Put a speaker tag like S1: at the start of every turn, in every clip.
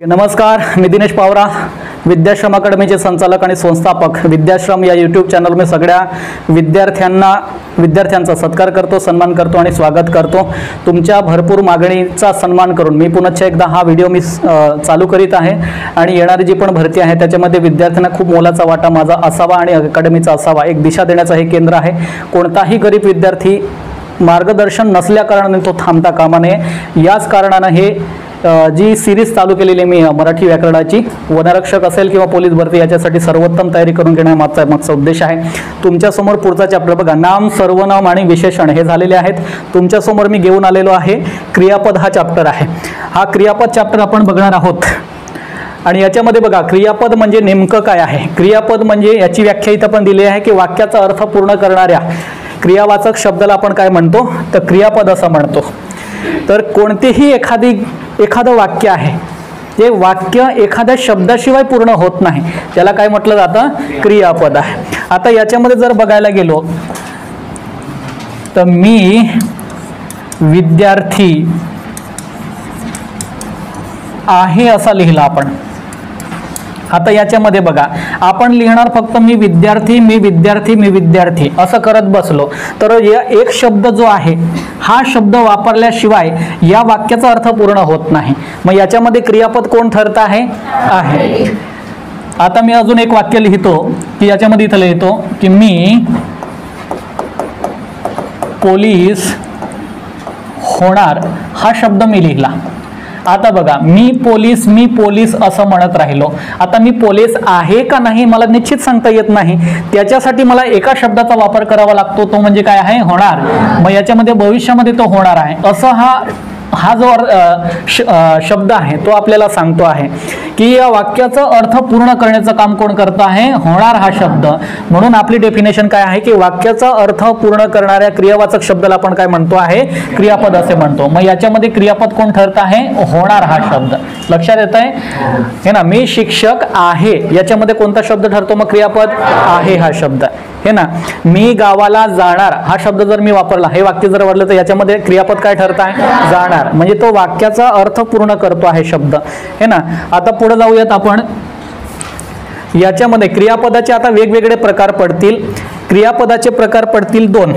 S1: नमस्कार, मी दिनेश पावरा, विद्याश्रम अकॅडमीचे संचालक आणि संस्थापक। विद्याश्रम या यूट्यूब चॅनल में सगळ्या विद्यार्थ्यांचा सत्कार करतो, सन्मान करतो आणि स्वागत करतो। तुमच्या भरपूर मागणीचा सन्मान करून मी पुन्हा एकदा हा व्हिडिओ मी चालू करीत आहे आणि येणारी जी पण भरती आहे त्याच्यामध्ये विद्यार्थ्यांना खूप मोलाचा वाटा माझा असावा आणि अकॅडमीचा असावा। एक दिशा देण्याचा हे केंद्र आहे। कोणताही गरीब विद्यार्थी मार्गदर्शन नसल्या कारणाने तो थांबता कामा नये। याच कारणाने हे जी सिरीज चालू केलेली मी मराठी व्याकरणाची, वनरक्षक असेल किंवा पोलीस भरती याच्यासाठी सर्वोत्तम तयारी करून घेण्यामागचा उद्देश आहे। तुमच्या समोर पुढचा चॅप्टर बघा, नाम, सर्वनाम आणि विशेषण हे झालेले आहेत। तुमच्या समोर मी घेऊन आलेलो आहे क्रियापद हा चॅप्टर आहे। हा क्रियापद चॅप्टर आपण बघणार आहोत आणि याच्यामध्ये बघा क्रियापद म्हणजे नेमकं काय आहे। क्रियापद म्हणजे याची व्याख्या इथं पण दिली आहे की वाक्याचा अर्थ पूर्ण करणाऱ्या क्रियावाचक शब्दाला आपण काय म्हणतो तर क्रियापद असं म्हणतो। तर कोणतेही एखादं वाक्य आहे जे वाक्य एखाद्या शब्दाशिवाय पूर्ण होत नाही त्याला काय म्हटलं जातं, क्रियापद आहे। आता याच्यामध्ये जर बघायला गेलो तर मी विद्यार्थी आहे असा लिहिला आपण। आता याच्यामध्ये बघा आपण लिहिणार फक्त मी विद्यार्थी, मी विद्यार्थी, मी विद्यार्थी असं करत बसलो तर या एक शब्द जो आहे हा शब्द वापरल्याशिवाय या वाक्याचा अर्थ पूर्ण होत नाही। मग याच्यामध्ये क्रियापद कोण ठरत आहे? आता मी अजून एक वाक्य लिहितो की याच्यामध्ये इथं लिहितो की मी पोलीस होणार हा शब्द मी लिहिला। आता बघा मी पोलीस असं म्हणत राहिलो। आता मी पोलीस आहे का नाही मला निश्चित सांगता येत नाही, त्याच्यासाठी मला एका शब्दाचा वापर करावा लागतो, तो म्हणजे काय आहे, होणार। मग याच्यामध्ये भविष्यामध्ये तो होणार आहे असं हा जो शब्द आहे तो आपल्याला सांगतो आहे की या वाक्याचा अर्थ पूर्ण करण्याचं काम कोण करत आहे, होणार हा शब्द। म्हणून आपली डेफिनेशन काय आहे की वाक्याचा अर्थ पूर्ण करणाऱ्या क्रियावाचक शब्दाला आपण काय म्हणतो आहे, क्रियापद असे म्हणतो। मग याच्यामध्ये क्रियापद कोण ठरत आहे, होणार हा शब्द। लक्षात येत आहे ना, मी शिक्षक आहे याच्यामध्ये कोणता शब्द ठरतो, मग क्रियापद आहे हा शब्द हे ना। मी गावाला जाणार हा शब्द जर मी वापरला, हे वाक्य जर वापरलं तर याच्यामध्ये क्रियापद काय ठरत आहे, जाणार, म्हणजे तो वाक्याचा अर्थ पूर्ण करतो आहे शब्द हे ना। आता पुढे जाऊयात आपण। याच्यामध्ये क्रियापदाचे आता वेगवेगळे प्रकार पडतील। क्रियापदाचे प्रकार पडतील दोन।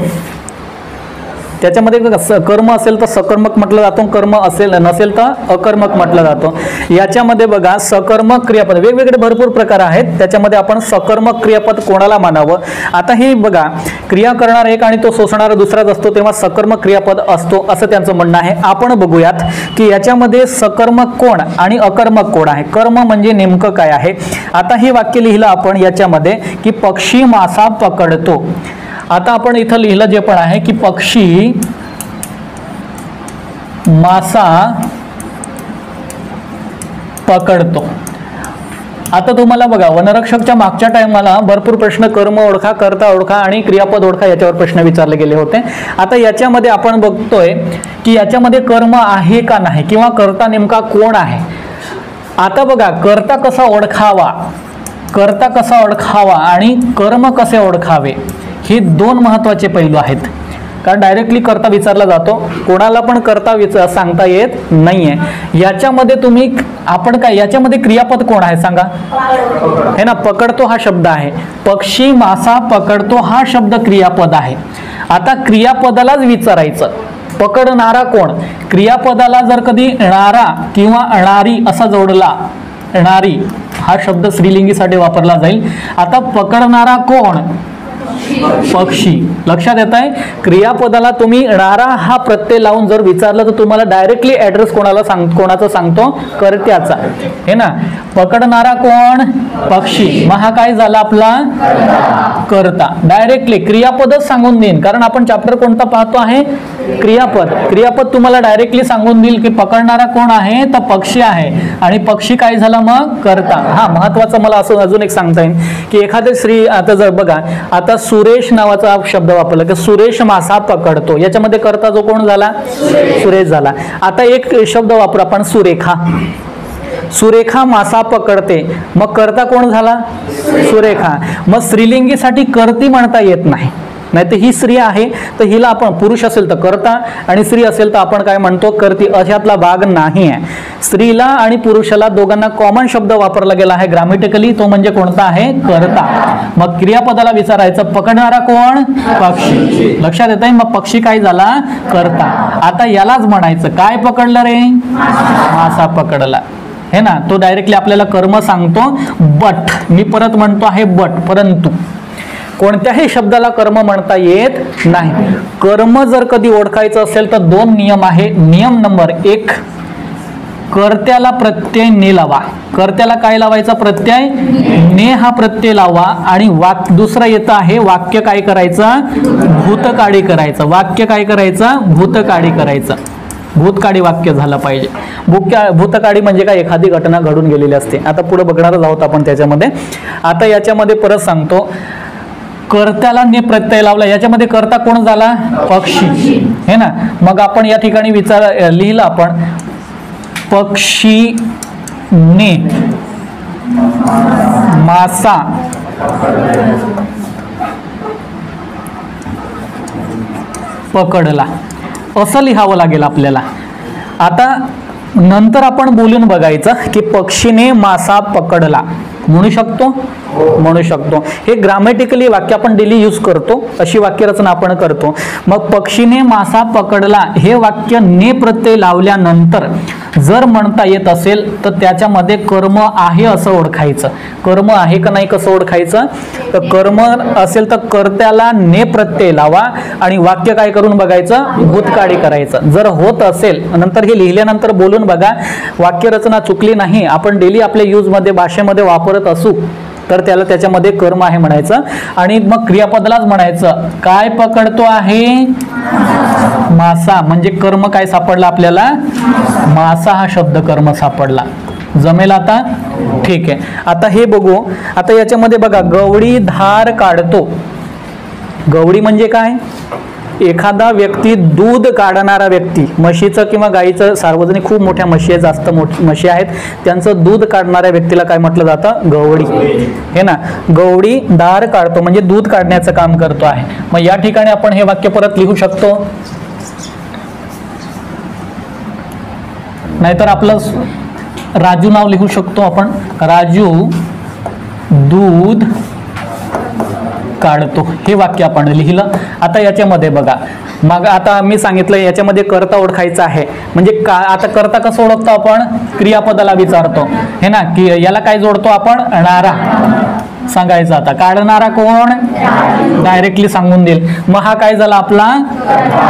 S1: त्याच्यामध्ये कर्म असेल तर सकर्मक म्हटलं जातो, कर्म असेल नसेल तर अकर्मक म्हटलं जातो। याच्यामध्ये बघा सकर्मक क्रियापद वेगवेगळे भरपूर प्रकार आहेत, त्याच्यामध्ये आपण सकर्मक क्रियापद कोणाला मानावं। आता हे बघा क्रिया करणार एक आणि तो सोसणारा दुसराच असतो तेव्हा सकर्मक क्रियापद असतो असं त्यांचं म्हणणं आहे। आपण बघूयात की याच्यामध्ये सकर्मक कोण आणि अकर्मक कोण आहे, कर्म म्हणजे नेमकं काय आहे। आता हे वाक्य लिहिलं आपण याच्यामध्ये की पक्षी मासा पकडतो। आता आपण इथं लिहिलं जे पण आहे की पक्षी मासा पकडतो। आता तुम्हाला बघा वनरक्षकच्या मागच्या टाइमला भरपूर प्रश्न कर्म ओळखा, कर्ता ओळखा आणि क्रियापद ओळखा याच्यावर प्रश्न विचारले गेले होते। आता याच्यामध्ये आपण बघतोय की याच्यामध्ये कर्म आहे का नाही किंवा कर्ता नेमका कोण आहे। आता बघा कर्ता कसा ओळखावा आणि कर्म कसे ओळखावे हे दोन महत्त्वाचे पैलू आहेत। कारण डायरेक्टली कर्ता विचारला जातो, कोणाला पण कर्ता सांगता येत नाहीये। याच्यामध्ये तुम्ही आपण काय याच्यामध्ये क्रियापद कोण आहे सांगा, हे ना, पकडतो हा शब्द आहे। पक्षी मासा पकडतो हा शब्द क्रियापद आहे। आता क्रियापदालाच विचारायचं पकडणारा कोण। क्रियापदाला जर कधी णारा किंवा अणारी असा जोडला, णारी हा शब्द स्त्रीलिंगीसाठी वापरला जाईल। आता पकडणारा कोण, पक्षी। लक्षात येत आहे, क्रियापदाला तुम्ही णारा हा प्रत्यय लावून जर विचारलं तर तुम्हाला डायरेक्टली ऍड्रेस कोणाचा सांगतो, कर्त्याचा हे ना। पकडणारा कोण, पक्षी, मग हा काय झाला आपला कर्ता। डायरेक्टली क्रियापदच सांगून देईन, कारण आपण चॅप्टर कोणता पाहतो आहे, क्रियापद तुम्हाला डायरेक्टली सांगून देईल की पकडणारा कोण आहे तर पक्षी आहे आणि पक्षी काय झाला मग कर्ता। हा महत्वाचं मला असं अजून एक सांगता येईल की एखाद्या स्त्री, आता जर बघा आता सुरेश नावाचा शब्द वापरला की सुरेश मासा पकडतो, याच्यामध्ये कर्ता जो कोण झाला, सुरेश झाला। आता एक शब्द वापरू आपण सुरेखा, सुरेखा मासा पकडते, मग कर्ता कोण झाला, सुरेखा। मग स्त्रीलिंगीसाठी कर्ती म्हणता येत नाही, नाही तर ही स्त्री आहे तर हिला आपण, पुरुष असेल तर कर्ता आणि स्त्री असेल तर आपण काय म्हणतो कर्ती, अशातला भाग नाही आहे. स्त्रीला आणि पुरुषाला दोघांना कॉमन शब्द वापरला गेला आहे ग्रामॅटिकली, तो म्हणजे कोणता आहे कर्ता. मग क्रियापदाला विचारायचं पकडणारा कोण, पक्षी. लक्षात येत आहे. मग पक्षी काय झाला, कर्ता. आता यालाच म्हणायचं काय पकडलं रे, मासा पकडला, हे ना. तो डायरेक्टली आपल्याला कर्म सांगतो. बट मी परत म्हणतो आहे बट, परंतु कोणत्याही शब्दाला कर्म म्हणता येत नाही. कर्म जर कधी ओळखायचं असेल तर दोन नियम आहे. नियम नंबर 1, कर्त्याला प्रत्यय ने लावा. कर्त्याला काय लावायचा, प्रत्यय ने हा प्रत्यय लावा. आणि दुसरं येतं आहे वाक्य काय करायचं, भूतकाळी करायचं. वाक्य काय करायचं, भूतकाळी करायचं. भूतकाळी वाक्य झालं पाहिजे. भूतकाळी म्हणजे काय, एखादी घटना घडून गेलेली असते. आता पुढे बघणारच आहोत आपण त्याच्यामध्ये. आता याच्यामध्ये परत सांगतो, कर्त्याला ने प्रत्यय लावला. याच्यामध्ये कर्ता कोण झाला, पक्षी, हे ना. मग आपण या ठिकाणी लिहिलं आपण पक्षीने मासा पकडला असं लिहावं लागेल आपल्याला. आता नंतर आपण बोलून बघायचं की पक्षीने मासा पकडला म्हणू शकतो, म्हणू शकतो. हे ग्रामॅटिकली वाक्य आपण डेली यूज करतो, अशी वाक्यरचना आपण करतो. मग पक्षीने मासा पकडला हे वाक्य ने प्रत्यय लावल्यानंतर जर म्हणता येत असेल तर त्याच्यामध्ये कर्म आहे असं ओळखायचं. कर्म आहे का नाही कसं ओळखायचं, तर कर्म असेल तर कर्त्याला ने प्रत्यय लावा आणि वाक्य काय करून बघायचं, भूतकाळी करायचं. जर होत असेल, नंतर हे लिहिल्यानंतर बोलून बघा, वाक्यरचना चुकली नाही, आपण डेली आपल्या यूजमध्ये भाषेमध्ये वापरत असू तर त्याला त्याच्यामध्ये कर्म आहे म्हणायचं. आणि मग क्रियापदालाच म्हणायचं काय पकडतो आहे, मासा. म्हणजे कर्म काय सापडला आपल्याला, मासा हा शब्द कर्म सापडला. जमेल आता, ठीक आहे. आता हे बघू. आता याच्यामध्ये बघा, गवळी धार काढतो. गवळी म्हणजे काय, एखादा व्यक्ती, दूध काढणारा व्यक्ती, म्हशीचं किंवा गाईचं, सार्वजनिक खूप मोठ्या म्हशी आहेत, जास्त म्हशी आहेत, त्यांचं दूध काढणाऱ्या व्यक्तीला काय म्हटलं जातं, गवळी, हे ना. गवळी धार काढतो म्हणजे दूध काढण्याचं काम करतो आहे. मग या ठिकाणी आपण हे वाक्य परत लिहू शकतो, नाहीतर आपलं राजू नाव लिहू शकतो आपण. राजू दूध काढतो हे वाक्य आपण लिहिलं. आता याच्यामध्ये बघा, मग आता मी सांगितलं याच्यामध्ये कर्ता ओळखायचा आहे. म्हणजे आता कर्ता कसं ओळखतो आपण, क्रियापदाला विचारतो, हे ना, की याला काय जोडतो आपण, नारा सांगायचं. आता काढणारा कोण, डायरेक्टली सांगून देईल. मग हा काय झाला आपला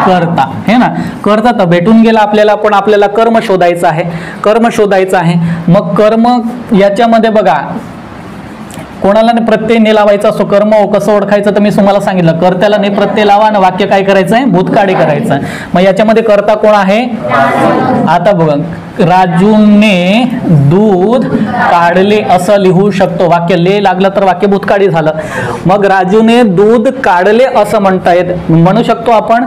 S1: कर्ता, हे ना. कर्ता तर भेटून गेला आपल्याला, पण आपल्याला कर्म शोधायचं आहे. कर्म शोधायचं आहे. मग कर्म याच्यामध्ये बघा, कोणाला ने प्रत्यय ने लावायचा असतो, कर्म कसं ओळखायचं तर मी तुम्हाला सांगितलं, कर्त्याला ने प्रत्यय लावा आणि वाक्य काय करायचं आहे, भूतकाळी करायचं आहे. मग याच्यामध्ये कर्ता कोण आहे, आता बघा, राजूने दूध काढले असं लिहू शकतो. वाक्य ले लागलं तर वाक्य भूतकाळी झालं. मग राजूने दूध काढले असं म्हणता येत, म्हणू शकतो आपण.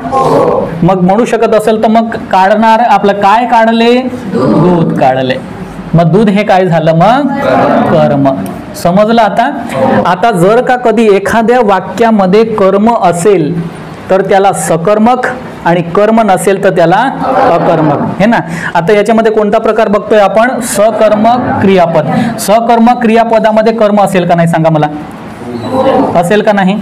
S1: मग म्हणू शकत असेल तर मग काढणार आपलं काय काढले, दूध काढले. मग दूध हे काय झालं, मग कर्म. समजलं आता. आता जर का कधी एखाद्या वाक्यामध्ये कर्म असेल तर त्याला सकर्मक आणि कर्म नसेल तर त्याला अकर्मक, हे ना. आता याच्यामध्ये कोणता प्रकार बघतोय आपण, सकर्मक क्रियापद. सकर्मक क्रियापदामध्ये कर्म असेल का नाही सांगा मला, असेल का नाही,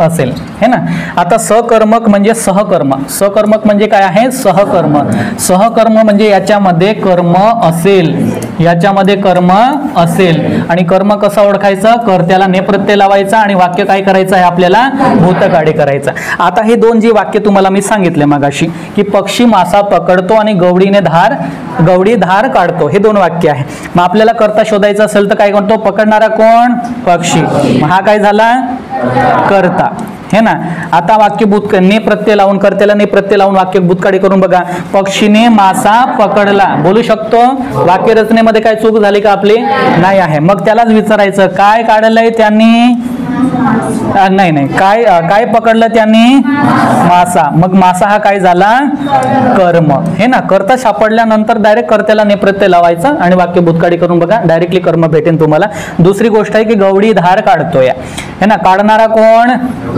S1: असेल, हे ना. आता सकर्मक म्हणजे सहकर्म. सकर्मक म्हणजे काय आहे, सहकर्म. सहकर्म म्हणजे याच्यामध्ये कर्म असेल, याच्यामध्ये कर्म असेल. आणि कर्म कसं ओळखायचं, कर्त्याला ने प्रत्यय लावायचा आणि वाक्य काय करायचं आहे आपल्याला, भूतकाळी करायचं. आता हे दोन जी वाक्य तुम्हाला मी सांगितले मगाशी, की पक्षी मासा पकडतो आणि गवळी धार काढतो, हे दोन वाक्य आहे. मग आपल्याला कर्ता शोधायचा असेल तर काय करतो, पकडणारा कोण, पक्षी. हा काय झाला, कर्ता, हे ना. आता वाक्य ने प्रत्यय लावून, कर्त्याला ने प्रत्यय लावून वाक्य भूतकाळी करून बघा. पक्षीने मासा पकडला बोलू शकतो. वाक्य रचनेमध्ये काय चूक झाली का आपली, नाही आहे. मग त्यालाच विचारायचं काय काढलंय त्यांनी, नाही नाही, काय काय पकडलं त्यांनी? मासा. मग मासा हा काय झाला? कर्म. हे ना, कर्ता सापडल्यानंतर डायरेक्ट कर्त्याला नेप्रत्यय लावायचा आणि वाक्य भूतकाळी करून बघा, डायरेक्टली कर्म भेटेन तुम्हाला. दुसरी गोष्ट आहे की गवडी धार काढतोय, हे ना, काढणारा कोण?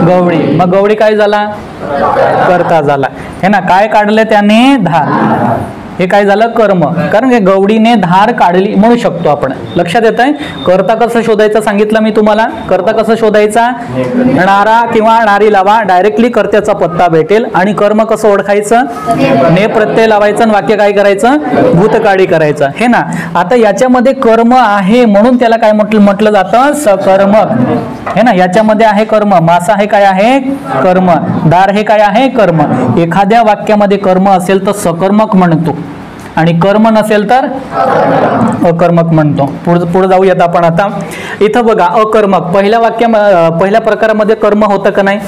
S1: गवडी. मग गवडी काय झाला? कर्ता झाला. हे ना, काय काढले त्याने? धार. हे काय झालं? कर्म. कारण हे गवडीने धार काढली म्हणू शकतो आपण. लक्षात येत आहे? कर्ता कसं शोधायचं सांगितलं मी तुम्हाला. कर्ता कसं शोधायचा? नारा किंवा नारी लावा, डायरेक्टली कर्त्याचा पत्ता भेटेल. आणि कर्म कसं ओळखायचं? ने प्रत्यय लावायचं आणि वाक्य काय करायचं? भूतकाळी करायचं. हे ना, आता याच्यामध्ये कर्म आहे म्हणून त्याला काय म्हटलं जातं? सकर्मक. हे ना, याच्यामध्ये आहे कर्म. मासा हे काय आहे? कर्म. दार हे काय आहे? कर्म. एखाद्या वाक्यामध्ये कर्म असेल तर सकर्मक म्हणतो आणि कर्म नसेल तर अकर्मक म्हणतो. पुढे जाऊयात आपण. आता इथं बघा, अकर्मक पहिल्या प्रकारामध्ये कर्म होतं का नाही?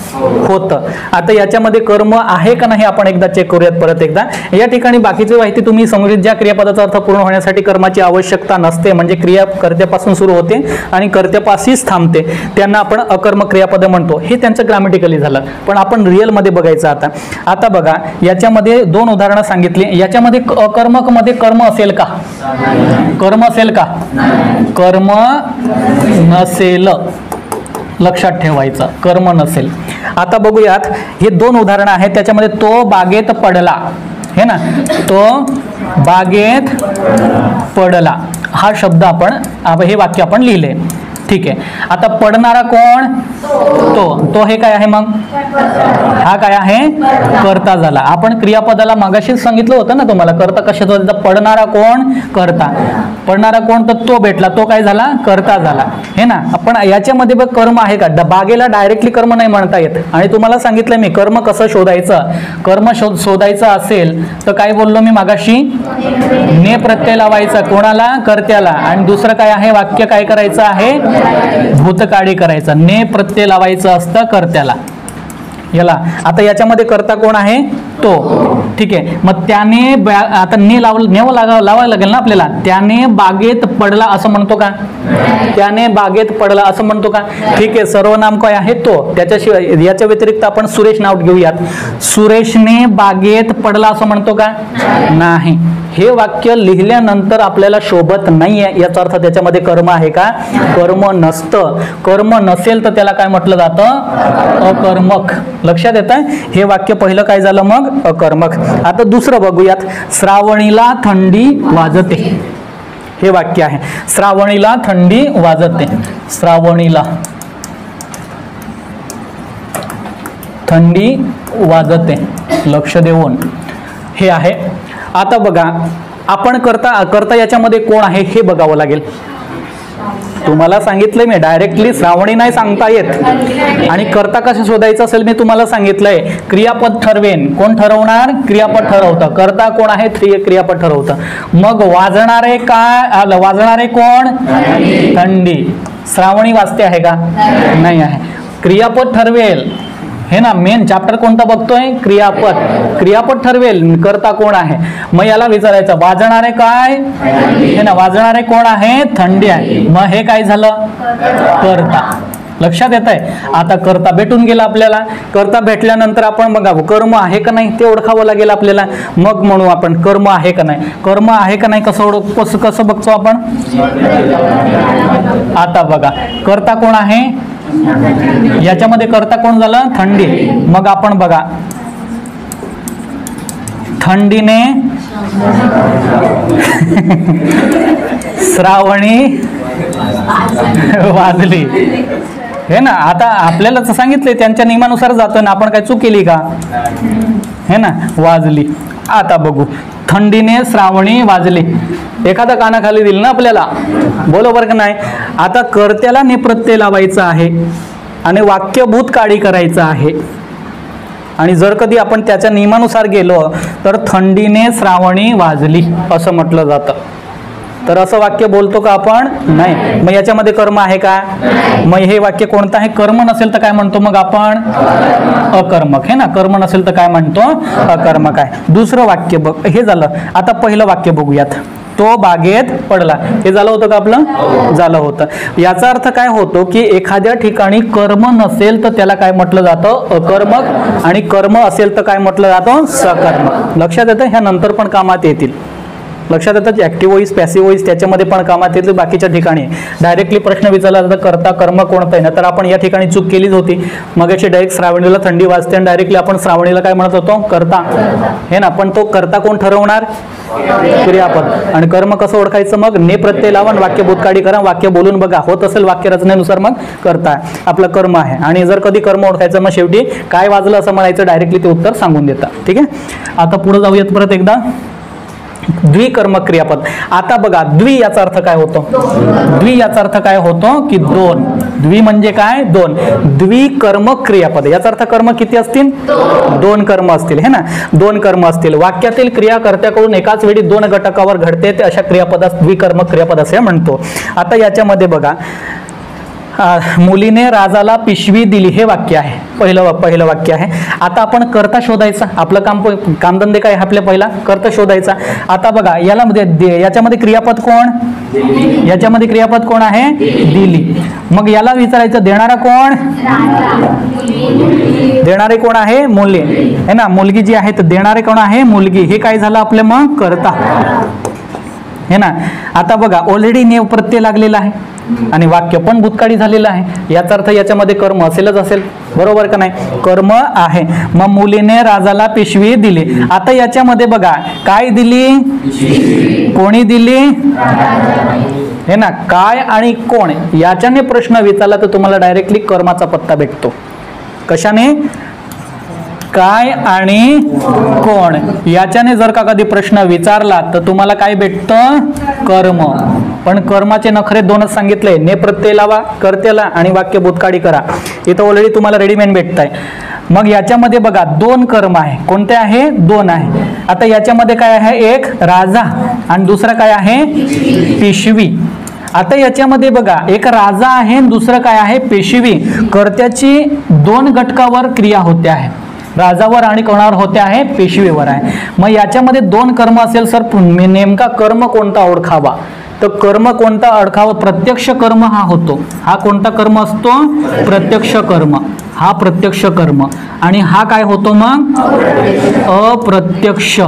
S1: होतं. आता याच्यामध्ये कर्म आहे का नाही आपण एकदा चेक करूयात परत एकदा. या ठिकाणी बाकीची माहिती तुम्ही समजून, ज्या क्रियापदाचा अर्थ पूर्ण होण्यासाठी कर्माची आवश्यकता नसते, म्हणजे क्रिया कर्त्यापासून सुरू होते आणि कर्त्यापाशीच थांबते, त्यांना आपण अकर्मक क्रियापद म्हणतो. हे त्यांचं ग्रामॅटिकली झालं. पण आपण रिअल मध्ये बघायचं आता. आता बघा, याच्यामध्ये 2 उदाहरणं सांगितली. याच्यामध्ये अकर्मक मध्ये कर्म असेल का? कर्म असेल का? कर्म नसेल. लक्षात ठेवायचं, कर्म नसेल. आता बघूयात, हे 2 उदाहरणं आहेत. त्याच्यामध्ये तो बागेत पडला, हे ना, तो बागेत पडला हा शब्द आपण, हे वाक्य आपण लिहिले. ठीक आहे. आता पडणारा कोण? तो हे काय आहे? मग हा काय आहे? कर्ता झाला. आपण क्रियापदाला मागाशीच सांगितलं होतं ना तुम्हाला, कर्ता कशात होता? पडणारा कोण? कर्ता. पडणारा कोण? तर तो भेटला, तो काय झाला? कर्ता झाला. हे ना, आपण याच्यामध्ये बघ, कर्म आहे का? बागेला डायरेक्टली कर्म नाही म्हणता येत. आणि तुम्हाला सांगितलं मी कर्म कसं शोधायचं. कर्म शोधायचं असेल तर काय बोललो मी मागाशी? ने प्रत्यय लावायचा. कोणाला? कर्त्याला. आणि दुसरं काय आहे? वाक्य काय करायचं आहे? भूतकाळी करायचा. ने प्रत्यय लावायचं असतं कर्त्याला. याला आता याच्यामध्ये कर्ता कोण आहे? तो. ठीक आहे. मग त्याने आता ने लावायला लागेल ना आपल्याला. त्याने बागेत पडला असं म्हणतो का? त्याने बागेत पडला असं म्हणतो का? ठीक आहे. सर्वनाम काय आहे? तो. त्याच्याशिवाय याच्या व्यतिरिक्त आपण सुरेश नाव घेऊयात. सुरेशने बागेत पडला असं म्हणतो का? नाही. हे वाक्य लिहिल्यानंतर आपल्याला शोभत नाहीये, याचा अर्थ त्याच्यामध्ये कर्म आहे का? कर्म नसतं. कर्म नसेल तर त्याला काय म्हटलं जातं? अकर्मक. लक्षात येत आहे? हे वाक्य पहिलं काय झालं मग? अकर्मक. आता दुसरं बघूयात. श्रावणीला थंडी वाजते. हे वाक्य आहे. श्रावणीला थंडी वाजते. श्रावणीला थंडी वाजते. लक्ष देऊन हे आहे. आता बघा, आपण करता याच्यामध्ये कोण आहे हे बघावं लागेल. तुम्हाला सांगितलंय मी, डायरेक्टली श्रावणी नाही सांगता येत. आणि कर्ता कसं शोधायचं असेल मी तुम्हाला सांगितलंय. क्रियापद ठरवेन. कोण ठरवणार? क्रियापद ठरवतं. कर्ता कोण आहे? क्रियापद ठरवतं. मग वाजणारे काय? वाजणारे कोण? थंडी. श्रावणी वाजते आहे का? नाही आहे. क्रियापद ठरवेल. हे ना, मेन चॅप्टर कोणता बघतोय? क्रियापद. क्रियापद ठरवेल कर्ता कोण आहे. मग याला विचारायचं वाजणारे काय? हे ना, वाजणारे कोण आहे? थंडी आहे. मग हे काय झालं? कर्ता. लक्षात येत आहे? आता कर्ता भेटून गेला आपल्याला. कर्ता भेटल्यानंतर आपण बघा कर्म आहे का नाही ते ओळखावं लागेल आपल्याला. मग म्हणू आपण कर्म आहे का नाही. कर्म आहे का नाही कसं बघतो आपण? आता बघा, कर्ता कोण आहे? याच्यामध्ये कर्ता कोण झालं? थंडी. मग आपण बघा, थंडीने श्रावणी वाजली. हे ना, आता आपल्याला सांगितले त्यांच्या नियमानुसार जातोय ना, आपण काय चूक केली का? हे ना, वाजली. आता बघू, थंडीने श्रावणी वाजली. एखादा कानाखाली दिल ना आपल्याला, बरोबर का नाही? आता कर्त्याला नेप्रत्यय लावायचा आहे आणि वाक्य भूतकाळी करायचं आहे. आणि जर कधी आपण त्याच्या नियमानुसार गेलो तर थंडीने श्रावणी वाजली असं म्हटलं जातं. तर असं वाक्य बोलतो का आपण? नाही. मग याच्यामध्ये कर्म आहे का? मग हे वाक्य कोणतं आहे? कर्म नसेल तर काय म्हणतो मग आपण? अकर्मक. हे ना, कर्म नसेल तर काय म्हणतो? अकर्मक आहे. दुसरं वाक्य बघ, हे झालं. आता पहिलं वाक्य बघूयात. तो बागेत पडला. हे झालं होतं का आपलं? झालं होतं. याचा अर्थ काय होतो की एखाद्या ठिकाणी कर्म नसेल तर त्याला काय म्हटलं जातं? अकर्मक. आणि कर्म असेल तर काय म्हटलं जातं? सकर्मक. लक्षात येतं? ह्या नंतर पण कामात येतील. लक्षात येतं? ऍक्टिव्ह वॉइस, पॅसिव्ह वॉइस त्याच्यामध्ये पण कामात येतील. बाकीच्या ठिकाणी डायरेक्टली प्रश्न विचारला जातो कर्ता कर्म कोणतं आहे ना, तर आपण या ठिकाणी चूक केलीच होती. मग अशी डायरेक्ट श्रावणीला थंडी वाजते आणि डायरेक्टली आपण श्रावणीला काय म्हणत होतो? कर्ता. हे ना, पण तो कर्ता कोण ठरवणार? क्रियापद. आणि कर्म कसं ओळखायचं? मग ने प्रत्यय लावा, वाक्य भूतकाळी करा, वाक्य बोलून बघा, होत असेल वाक्य रचनेनुसार मग कर्ता आपलं कर्म आहे. आणि जर कधी कर्म ओळखायचं मग शेवटी काय वाजलं असं म्हणायचं, डायरेक्टली ते उत्तर सांगून देतात. ठीक आहे. आता पुढे जाऊयात परत एकदा. द्विकर्मक क्रियापद. आता बघा, द्वि याचा अर्थ काय होतो? द्वि याचा अर्थ काय होतो की दोन. द्वि म्हणजे काय? दोन. द्विकर्मक क्रियापद याचा अर्थ कर्म किती असतील? दोन कर्म असतील. हे ना, दोन कर्म असतील. वाक्यातील क्रिया कर्त्याकडून एकाच वेळी दोन घटकावर घडते ते अशा क्रियापदास द्विकर्मक क्रियापद असे म्हणतो. आता याच्यामध्ये बघा, मुलीने राजाला पिशवी दिली हे वाक्य आहे. पहिलं वाक्य आहे. आता आपण कर्ता शोधायचा. आपलं कामधंदे काय आहे? आपल्या पहिला कर्ता शोधायचा. आता बघा, याच्यामध्ये क्रियापद कोण? याच्यामध्ये क्रियापद कोण आहे? दिली. मग याला विचारायचं देणारा कोण? देणारे कोण आहे? मुली. है ना, मुलगी जी आहे तर देणारे कोण आहे? मुलगी. हे काय झालं आपलं मग? कर्ता. हे ना. आता बघा, ऑलरेडी नेव प्रत्यय लागलेला आहे आणि वाक्य पण भूतकाळी झालेलं आहे. याचा अर्थ याच्यामध्ये कर्म असेलच असेल. बरोबर का नाही? कर्म आहे. मग मुलीने राजाला पिशवी दिली. आता याच्यामध्ये बघा, काय दिली? कोणी दिली? हे ना, काय आणि कोण याच्याने प्रश्न विचारला तर तुम्हाला डायरेक्टली कर्माचा पत्ता भेटतो. कशाने? काय आणि कोण याच्याने जर का कधी प्रश्न विचारला तर तुम्हाला काय भेटतं? कर्म. पण कर्माचे नखरे दोनच सांगितले, ने प्रत्यय लावा कर्त्याला आणि वाक्य भूतकाळी करा. इथं ऑलरेडी तुम्हाला रेडीमेड भेटत आहे. मग याच्यामध्ये बघा, दोन कर्म आहे. कोणते आहे? दोन आहे. आता याच्यामध्ये काय आहे? एक राजा आणि दुसरा काय आहे? पिशवी. आता याच्यामध्ये बघा, एक राजा आहे आणि दुसरं काय आहे? पेशवी. कर्त्याची दोन घटकावर क्रिया होते आहे. राजावर आणि कोणावर होते आहे? पेशवीवर आहे. मग याच्यामध्ये दोन कर्म असेल सर, नेमका कर्म कोणता ओळखावा? तर कर्म कोणता ओळखावा? प्रत्यक्ष कर्म हा होतो. हा कोणता कर्म असतो? प्रत्यक्ष कर्म. हा प्रत्यक्ष कर्म. आणि हा काय होतो मग? अप्रत्यक्ष.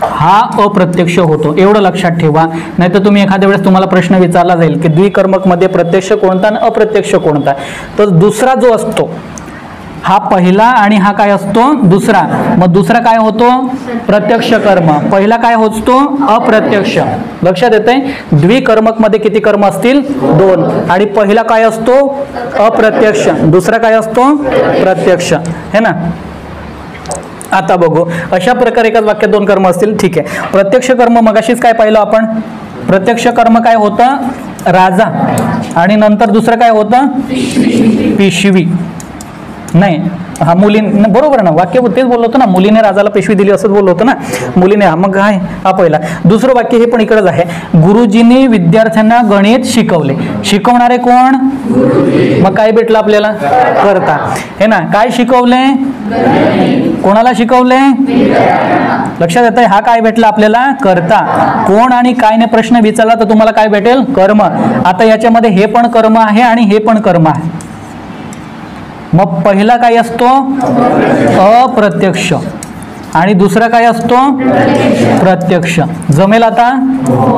S1: हा अप्रत्यक्ष होतो. एवढं लक्षात ठेवा. नाही तर तुम्ही एखाद्या वेळेस तुम्हाला प्रश्न विचारला जाईल की द्विकर्मक मध्ये प्रत्यक्ष कोणता आणि अप्रत्यक्ष कोणता, तर दुसरा जो असतो हा पहिला आणि हा काय असतो? दुसरा. मग दुसरा काय होतो? प्रत्यक्ष कर्म. पहिला काय होतो? अप्रत्यक्ष. लक्षात येतंय? द्विकर्मक मध्ये किती कर्म असतील? दोन. आणि पहिला काय असतो? अप्रत्यक्ष. दुसरा काय असतो? प्रत्यक्ष. है ना. आता बघू, अशा प्रकारे एकाच वाक्यात दोन कर्म असतील. ठीक आहे. प्रत्यक्ष कर्म मगाशीच काय पाहिलं आपण? प्रत्यक्ष कर्म काय होतं? राजा. आणि नंतर दुसरं काय होतं? पिशवी. नाही, हा मुलीने, बरोबर ना, वाक्य तेच बोललो होतं ना, मुलीने राजाला पिशवी दिली असंच बोललो होतं ना, मुलीने. मग आहे हा पहिला. दुसरं वाक्य हे पण इकडेच आहे. गुरुजींनी विद्यार्थ्यांना गणित शिकवले. शिकवणारे कोण? मग काय भेटलं आपल्याला? कर्ता. हे ना, काय शिकवले? कोणाला शिकवले? लक्षात येतंय? हा काय भेटला आपल्याला? कर्ता. कोण आणि काय ने प्रश्न विचारला तर तुम्हाला काय भेटेल? कर्म. आता याच्यामध्ये हे पण कर्म आहे आणि हे पण कर्म आहे. मग पहिला काय असतो? अप्रत्यक्ष. आणि दुसरा काय असतो? प्रत्यक्ष. जमेल आता?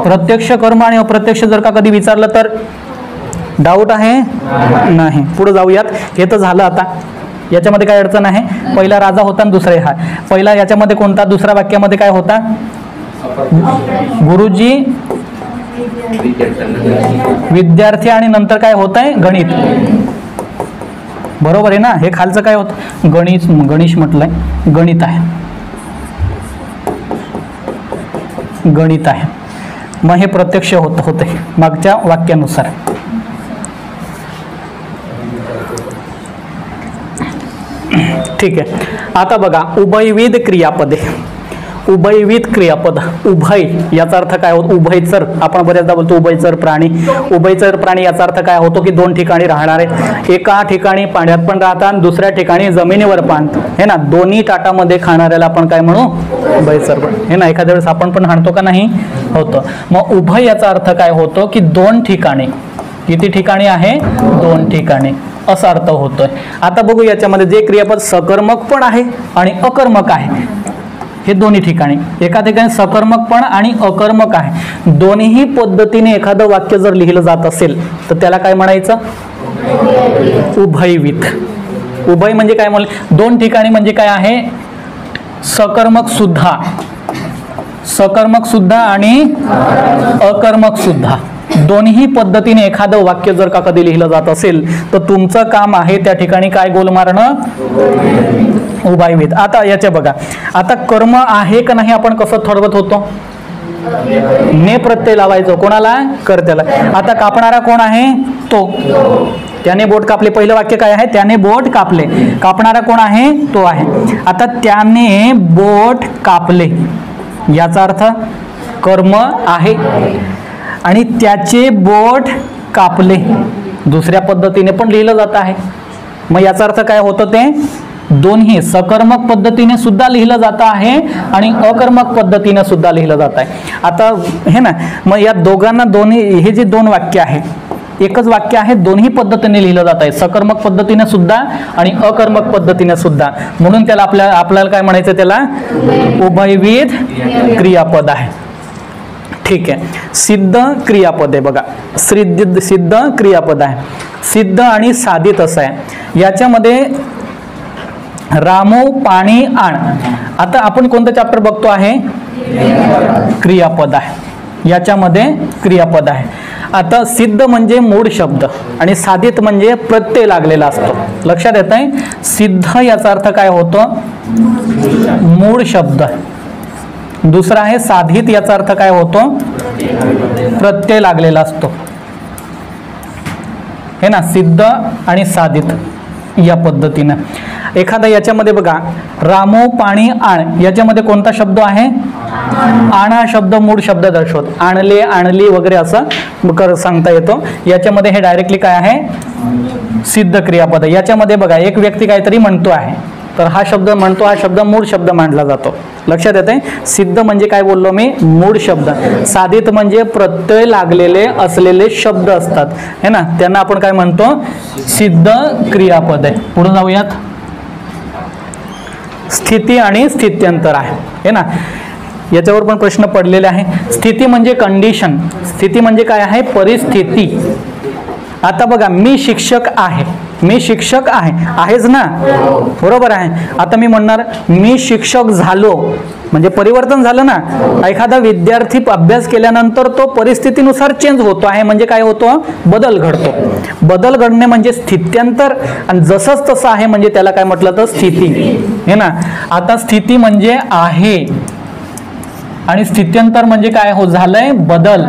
S1: प्रत्यक्ष कर्म आणि अप्रत्यक्ष जर का कधी विचारलं तर डाऊट आहे? नाही. पुढे जाऊयात. हे तर झालं. आता याच्यामध्ये काय अडचण आहे? पहिला राजा होता आणि दुसरा हा. पहिला याच्यामध्ये कोणता? दुसऱ्या वाक्यामध्ये काय होता? गुरुजी विद्यार्थी आणि नंतर काय होत आहे? गणित. बरोबर आहे ना. हे खालचं काय होतं? गणेश म्हटलंय. गणित आहे. गणित आहे. मग हे प्रत्यक्ष होते मागच्या वाक्यानुसार. ठीक आहे. आता बघा, उभयविध क्रियापदे. उभयविध क्रियापद, उभय याचा अर्थ काय होतो? उभयचर, आपण बऱ्याचदा बोलतो उभयचर प्राणी. उभयचर प्राणी याचा अर्थ काय होतो की दोन ठिकाणी राहणारे, एका ठिकाणी पाण्यात पण राहतात, दुसऱ्या ठिकाणी जमिनीवर पण, हे ना, दोन्ही ताटामध्ये खाणाऱ्याला आपण काय म्हणू? उभयचर, हे ना. एखाद्या वेळेस आपण पण हाणतो का नाही? होतं. मग उभय याचा अर्थ काय होतो की दोन ठिकाणी. किती ठिकाणी आहे? दोन ठिकाणी, असा अर्थ होतोय. आता बघू याच्यामध्ये जे क्रियापद सकर्मक पण आहे आणि अकर्मक आहे, हे दोन्ही ठिकाणी. एका ठिकाणी सकर्मक पण आणि अकर्मक आहे, दोन्ही पद्धतीने एखादं वाक्य जर लिहिलं जात असेल तर त्याला काय म्हणायचं? उभयविध. उभय म्हणजे काय म्हणले? दोन ठिकाणी म्हणजे काय आहे? सकर्मक सुद्धा, सकर्मक सुद्धा आणि अकर्मक सुद्धा, दोन्ही पद्धतीने एखादं वाक्य जर का कधी लिहिलं जात असेल तर तुमचं काम आहे त्या ठिकाणी काय गोल मारणं? उभयविध. आता याच्या बघा, आता कर्म आहे का नाही आपण कसं ठरवत होतो? ने प्रत्यय लावायचो, कोणाला? कर्त्याला. आता कापणारा कोण आहे? तो. त्याने बोट कापले, पहिलं वाक्य काय आहे? त्याने बोट कापले. कापणारा कोण आहे? तो आहे. आता त्याने बोट कापले याचा अर्थ कर्म आहे आणि त्याचे बोट कापले दुसऱ्या पद्धतीने पण लिहिलं जात आहे. मग याचा अर्थ काय होतं? ते दोन्ही सकर्मक पद्धतीने सुद्धा लिहिलं जात आहे आणि अकर्मक पद्धतीने सुद्धा लिहिलं जात आहे. आता हे ना, मग या दोघांना दोन्ही, हे जे दोन वाक्य आहे, एकच वाक्य आहे, दोन्ही पद्धतीने लिहिलं जात आहे, सकर्मक पद्धतीने सुद्धा आणि अकर्मक पद्धतीने सुद्धा, म्हणून त्याला आपल्याला काय म्हणायचं? त्याला उभयविध क्रियापद आहे. ठीक आहे. सिद्ध क्रियापद आहे बघा, सिद्ध क्रियापद आहे. सिद्ध आणि साधित असं आहे. याच्यामध्ये रामू पाणी आण. आता आपण कोणतं चॅप्टर बघतो आहे? क्रियापद आहे. याच्यामध्ये क्रियापद आहे. आता सिद्ध म्हणजे मूळ शब्द आणि साधित म्हणजे प्रत्यय लागलेला असतो. लक्षात येत आहे? सिद्ध याचा अर्थ काय होतो? मूळ शब्द. दुसरा आहे साधित, याचा अर्थ काय होतो? प्रत्यय लागलेला असतो, हे ना. सिद्ध आणि साधित या पद्धतीनं. एखादा याच्यामध्ये बघा, रामू पाणी आण, याच्यामध्ये कोणता शब्द आहे? आण हा शब्द मूळ शब्द दर्शवतो. आणले, आणली वगैरे असं सांगता येतो. याच्यामध्ये हे डायरेक्टली काय आहे? सिद्ध क्रियापद. याच्यामध्ये बघा, एक व्यक्ती काहीतरी म्हणतो आहे तर हा शब्द म्हणतो, हा शब्द मूळ शब्द मानला जातो. लक्षात येते? सिद्ध म्हणजे काय बोललो मी? मूळ शब्द. साधित म्हणजे प्रत्यय लागलेले असलेले शब्द असतात, है ना, त्यांना आपण काय म्हणतो? सिद्ध क्रियापद आहे. पुढे जाऊयात. स्थिती आणि स्थित्यंतर आहे, है ना. याच्यावर पण प्रश्न पडलेले आहे. स्थिती म्हणजे कंडिशन. स्थिती म्हणजे काय आहे? परिस्थिती. आता बघा, मी शिक्षक आहे, मी शिक्षक आहे, आहेच ना, बरोबर आहे. आता मी म्हणणार मी शिक्षक झालो, म्हणजे परिवर्तन झालं ना. एखादा विद्यार्थी अभ्यास केल्यानंतर तो परिस्थितीनुसार चेंज होतो आहे, म्हणजे काय होतो? बदल घडतो. बदल घडणे म्हणजे स्थित्यंतर, आणि जसंच तसं आहे म्हणजे त्याला काय म्हटलं तर स्थिती, हे ना. आता स्थिती म्हणजे आहे आणि स्थित्यंतर म्हणजे काय हो? झालंय बदल,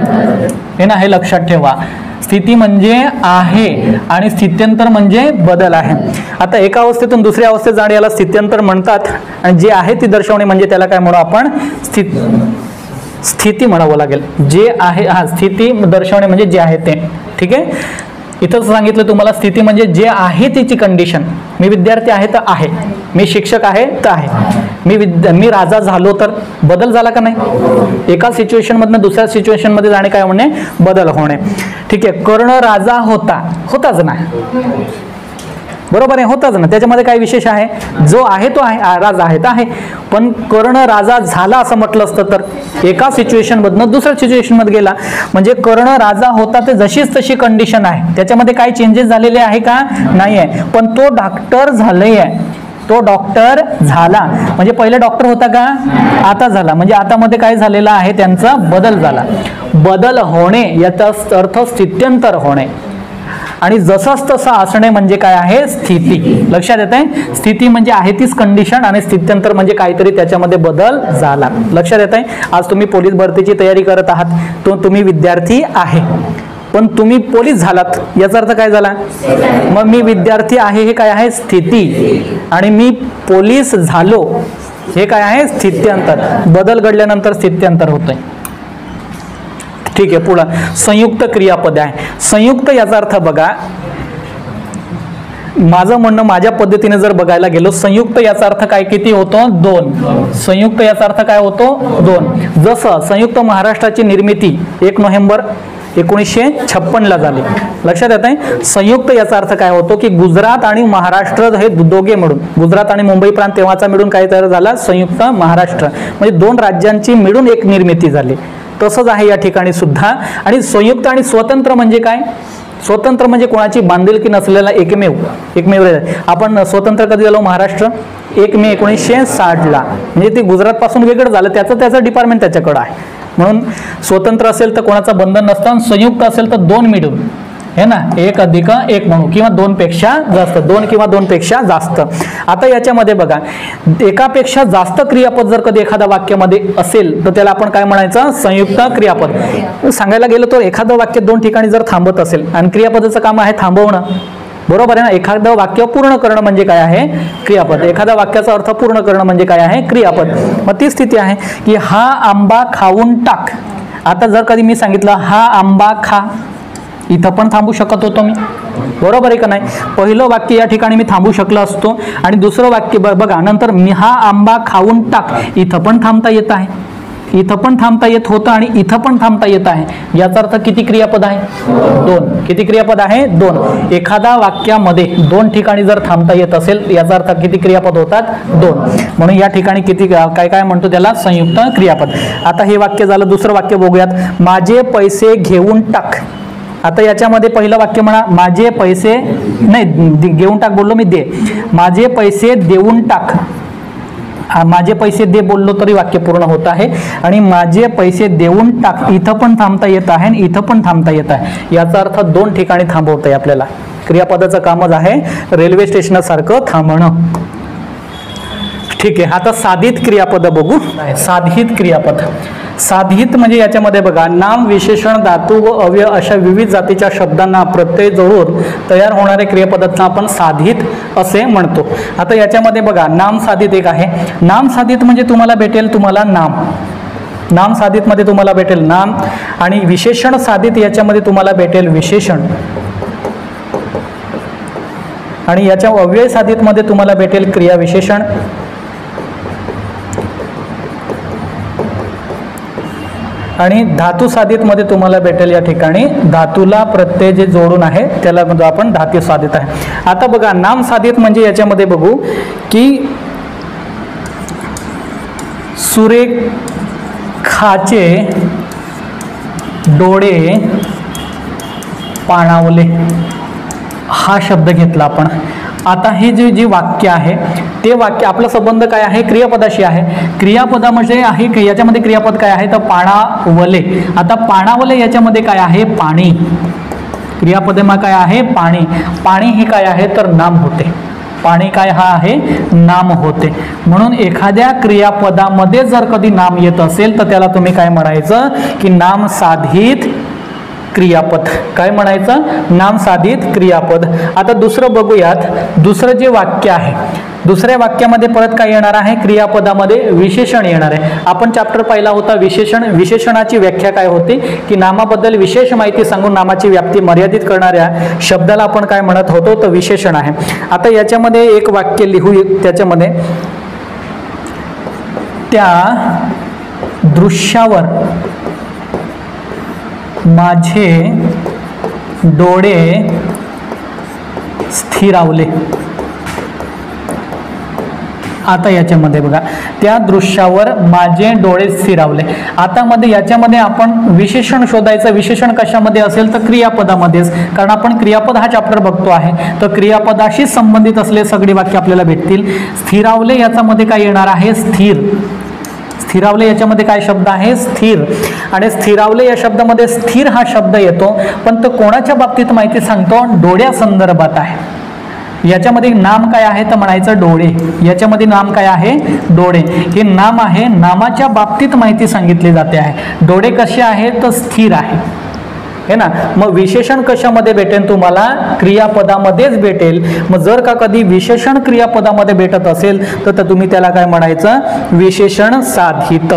S1: हे ना, हे लक्षात ठेवा. स्थिती म्हणजे आहे आणि स्थित्यंतर म्हणजे बदल आहे. आता एका अवस्थेतून दुसऱ्या अवस्थेत जाणे याला स्थित्यंतर म्हणतात, आणि जे आहे ती दर्शवणे म्हणजे त्याला काय म्हणू आपण? स्थिती म्हणावं लागेल. जे आहे, हा, स्थिती दर्शवणे म्हणजे जे आहे ते. ठीक आहे. इथं सांगितलं तुम्हाला, स्थिती म्हणजे जे आहे त्याची कंडिशन. मी विद्यार्थी आहे तर आहे, मी शिक्षक आहे तर आहे, मी राजा झालो तर बदल झाला का नाही? एका सिच्युएशन मधनं दुसऱ्या सिच्युएशन मध्ये जाणे काय होणे? बदल होणे. ठीक आहे. कर्ण राजा होताच ना, बरोबर आहे, होताच ना. त्याच्यामध्ये काय विशेष आहे? जो आहे तो आहे, राजा आहे तर आहे. पण कर्ण राजा झाला असं म्हटलं असतं तर एका सिच्युएशन मधनं दुसऱ्या सिच्युएशन मध्ये गेला, म्हणजे कर्ण राजा होता ते जशीच तशी कंडिशन आहे, त्याच्यामध्ये काही चेंजेस झालेले आहे का? नाही आहे. पण तो डॉक्टर झाले आहे, तो डॉक्टर झाला म्हणजे पहिले डॉक्टर होता का? आता झाला, म्हणजे आता मध्ये काय झालेला आहे? त्यांचा बदल झाला. बदल होणे याचा अर्थ स्थित्यंतर होणे, आणि जसंच तसं असणे म्हणजे काय आहे? स्थिती. लक्षात येत आहे? स्थिती म्हणजे आहे तीच कंडिशन आणि स्थित्यंतर म्हणजे काहीतरी त्याच्यामध्ये बदल झाला. लक्षात येत आहे? आज तुम्ही पोलीस भरतीची तयारी करत आहात, तो तुम्ही विद्यार्थी आहे पण तुम्ही पोलीस झालात, याचा अर्थ काय झाला? मग मी विद्यार्थी आहे हे काय आहे? स्थिती. आणि मी पोलीस झालो हे काय आहे? स्थित्यंतर. बदल घडल्यानंतर स्थित्यंतर होतंय. ठीक आहे, पुढं संयुक्त क्रियापद आहे. संयुक्त याचा अर्थ बघा, माझं म्हणणं माझ्या पद्धतीने जर बघायला गेलो, संयुक्त याचा अर्थ काय किती होतो? 2. संयुक्त याचा अर्थ काय होतो? 2. जसं संयुक्त महाराष्ट्राची निर्मिती 1 नोव्हेंबर 1956 झाली. लक्षात येत आहे? संयुक्त याचा अर्थ काय होतो की गुजरात आणि महाराष्ट्र हे दोघे मिळून, गुजरात आणि मुंबई प्रांत तेव्हाचा मिळून काय तयार झाला? संयुक्त महाराष्ट्र. म्हणजे 2 राज्यांची मिळून एक निर्मिती झाली. तसंच आहे या ठिकाणी सुद्धा. आणि संयुक्त आणि स्वतंत्र म्हणजे काय? स्वतंत्र म्हणजे कोणाची बांधिलकी नसलेला एकमेव. आपण स्वतंत्र कधी झालो? महाराष्ट्र 1 मे 1960 म्हणजे ते गुजरात पासून वेगळं झालं, त्याचं डिपार्टमेंट त्याच्याकडे आहे. म्हणून स्वतंत्र असेल तर कोणाचं बंधन नसतं, संयुक्त असेल तर 2 मिळून, है ना, 1 अधिक 1 म्हणू, किंवा 2 पेक्षा जास्त, 2 किंवा 2 पेक्षा जास्त. आता याच्यामध्ये बघा, एकापेक्षा जास्त क्रियापद जर कधी एखाद्या वाक्यामध्ये असेल तर त्याला आपण काय म्हणायचं? संयुक्त क्रियापद. सांगायला गेलं तर एखादं वाक्य 2 ठिकाणी जर थांबत असेल, आणि क्रियापदाचं काम आहे थांबवणं, बरोबर आहे ना. एखादं वाक्य पूर्ण करणं म्हणजे काय आहे? क्रियापद. एखाद्या वाक्याचा अर्थ पूर्ण करणं म्हणजे काय आहे? क्रियापद. मग ती स्थिती आहे की हा आंबा खाऊन टाक. आता जर कधी मी सांगितलं हा आंबा खा, इथं पण थांबू शकत होतो मी, बरोबर आहे का नाही? पहिलं वाक्य या ठिकाणी मी थांबू शकलो असतो, आणि दुसरं वाक्य बघा नंतर मी हा आंबा खाऊन टाक, इथं पण थांबता येत आहे, इथं पण थांबता येत होतं आणि इथं पण थांबता येत आहे. याचा अर्थ किती क्रियापद आहे? 2. किती क्रियापद आहे? 2. एखादा वाक्यामध्ये 2 ठिकाणी जर थांबता येत असेल याचा अर्थ किती क्रियापद होतात? 2. म्हणून या ठिकाणी किती काय काय म्हणतो त्याला? संयुक्त क्रियापद. आता हे वाक्य झालं. दुसरं वाक्य बघूयात. माझे पैसे घेऊन टाक. आता याच्यामध्ये पहिलं वाक्य म्हणा, माझे पैसे नाही, घेऊन टाक बोललो मी, दे. माझे पैसे देऊन टाक. माझे पैसे दे बोललो तरी वाक्य पूर्ण होत आहे. आणि माझे पैसे देऊन टाक, इथं पण थांबता येत आहे आणि इथं पण थांबता येत आहे. याचा अर्थ 2 ठिकाणी थांबवतंय आपल्याला. क्रियापदाचं कामच आहे रेल्वे स्टेशनसारखं थांबणं. ठीक आहे, आता साधित क्रियापद बघू. साधित क्रियापद. साधित म्हणजे याच्यामध्ये बघा, नाम, विशेषण, धातू व अव्यय अशा विविध जातीच्या शब्दांना प्रत्यय जोडून तयार होणारे क्रियापदांना आपण साधित असे म्हणतो. आता याच्यामध्ये बघा, नाम साधित एक आहे. नाम साधित म्हणजे तुम्हाला भेटेल नाम. नाम साधित मध्ये तुम्हाला भेटेल नाम. आणि विशेषण साधित याच्यामध्ये तुम्हाला भेटेल विशेषण. आणि याच्या अव्यय साधित मध्ये तुम्हाला भेटेल क्रिया विशेषण. आणि धातू साधित मध्ये तुम्हाला भेटेल या ठिकाणी धातूला प्रत्यय जे जोडून आहे त्याला म्हणजे आपण धातू साधित आहे. आता बघा, नाम साधित म्हणजे याच्यामध्ये बघू की सुरेखाचे डोळे पाणावले हा शब्द घेतला आपण. आता हे जे वाक्य आहे ते वाक्य, आपला संबंध काय आहे? क्रियापदाशी आहे. क्रियापदामध्ये आहे, याच्यामध्ये क्रियापद काय आहे तर पाणावले. आता पाणावले याच्यामध्ये काय आहे? पाणी. क्रियापदामध्ये काय आहे? पाणी. पाणी हे काय आहे तर नाम होते. पाणी काय हा आहे? नाम होते. म्हणून एखाद्या क्रियापदामध्ये जर कधी नाम येत असेल तर त्याला तुम्ही काय म्हणायचं की नाम साधित क्रियापद. काय म्हणायचं? नाम साधित क्रियापद. आता दुसरं बघूयात. दुसरं जे वाक्य आहे, दुसऱ्या वाक्यामध्ये परत काय येणार आहे? क्रियापदामध्ये विशेषण येणार आहे. आपण चॅप्टर पहिला होता विशेषण. विशेषणाची व्याख्या काय होती की नामाबद्दल विशेष माहिती सांगून नामाची व्याप्ती मर्यादित करणाऱ्या शब्दाला आपण काय म्हणत होतो तर विशेषण आहे. आता याच्यामध्ये एक वाक्य लिहू. त्याच्यामध्ये त्या दृश्यावर माझे डोळे स्थिरावले. आता याच्यामध्ये बघा, त्या दृश्यावर माझे डोळे स्थिरावले. आता मध्ये याच्यामध्ये आपण विशेषण शोधायचं. विशेषण कशामध्ये असेल तर क्रियापदामध्येच, कारण आपण क्रियापद हा चॅप्टर बघतो आहे. तर क्रियापदाशी संबंधित असले सगळी वाक्य आपल्याला भेटतील. स्थिरावले याच्यामध्ये काय येणार आहे? स्थिर. स्थिरावले याच्यामध्ये काय शब्द आहे? स्थिर. आणि स्थिरावले या शब्दामध्ये स्थिर हा शब्द येतो, पण तो कोणाच्या बाबतीत माहिती सांगतो? डोळ्या संदर्भात आहे. याच्यामध्ये नाम काय आहे तर म्हणायचं डोळे. याच्यामध्ये नाम काय आहे? डोळे. हे नाम आहे, नामाच्या बाबतीत माहिती सांगितली जाते आहे. डोळे कसे आहे तर स्थिर आहे. हे ना. मग विशेषण कशामध्ये भेटेल तुम्हाला? क्रियापदामध्येच भेटेल. मग जर का कधी विशेषण क्रियापदामध्ये भेटत असेल तर तुम्ही त्याला काय म्हणायचं? विशेषण साधित.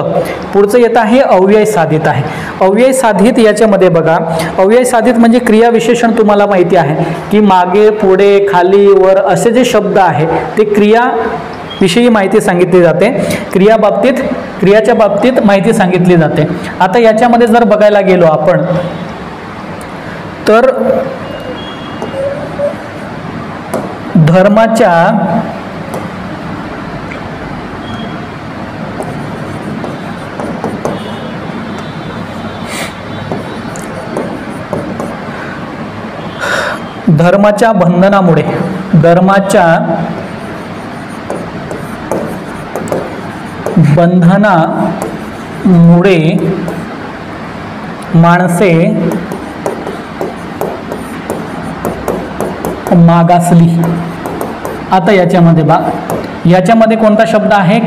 S1: पुढचं येत आहे अव्यय साधित आहे. अव्यय साधित याच्यामध्ये बघा, अव्यय साधित म्हणजे क्रिया विशेषण तुम्हाला माहिती आहे की मागे, पुढे, खाली, वर असे जे शब्द आहे ते क्रिया विषयी माहिती सांगितली जाते. क्रियाच्या बाबतीत माहिती सांगितली जाते. आता याच्यामध्ये जर बघायला गेलो आपण तर धर्माच्या बंधनामुळे माणसे मागासली. आता याच्यामध्ये कोणता शब्द आहे?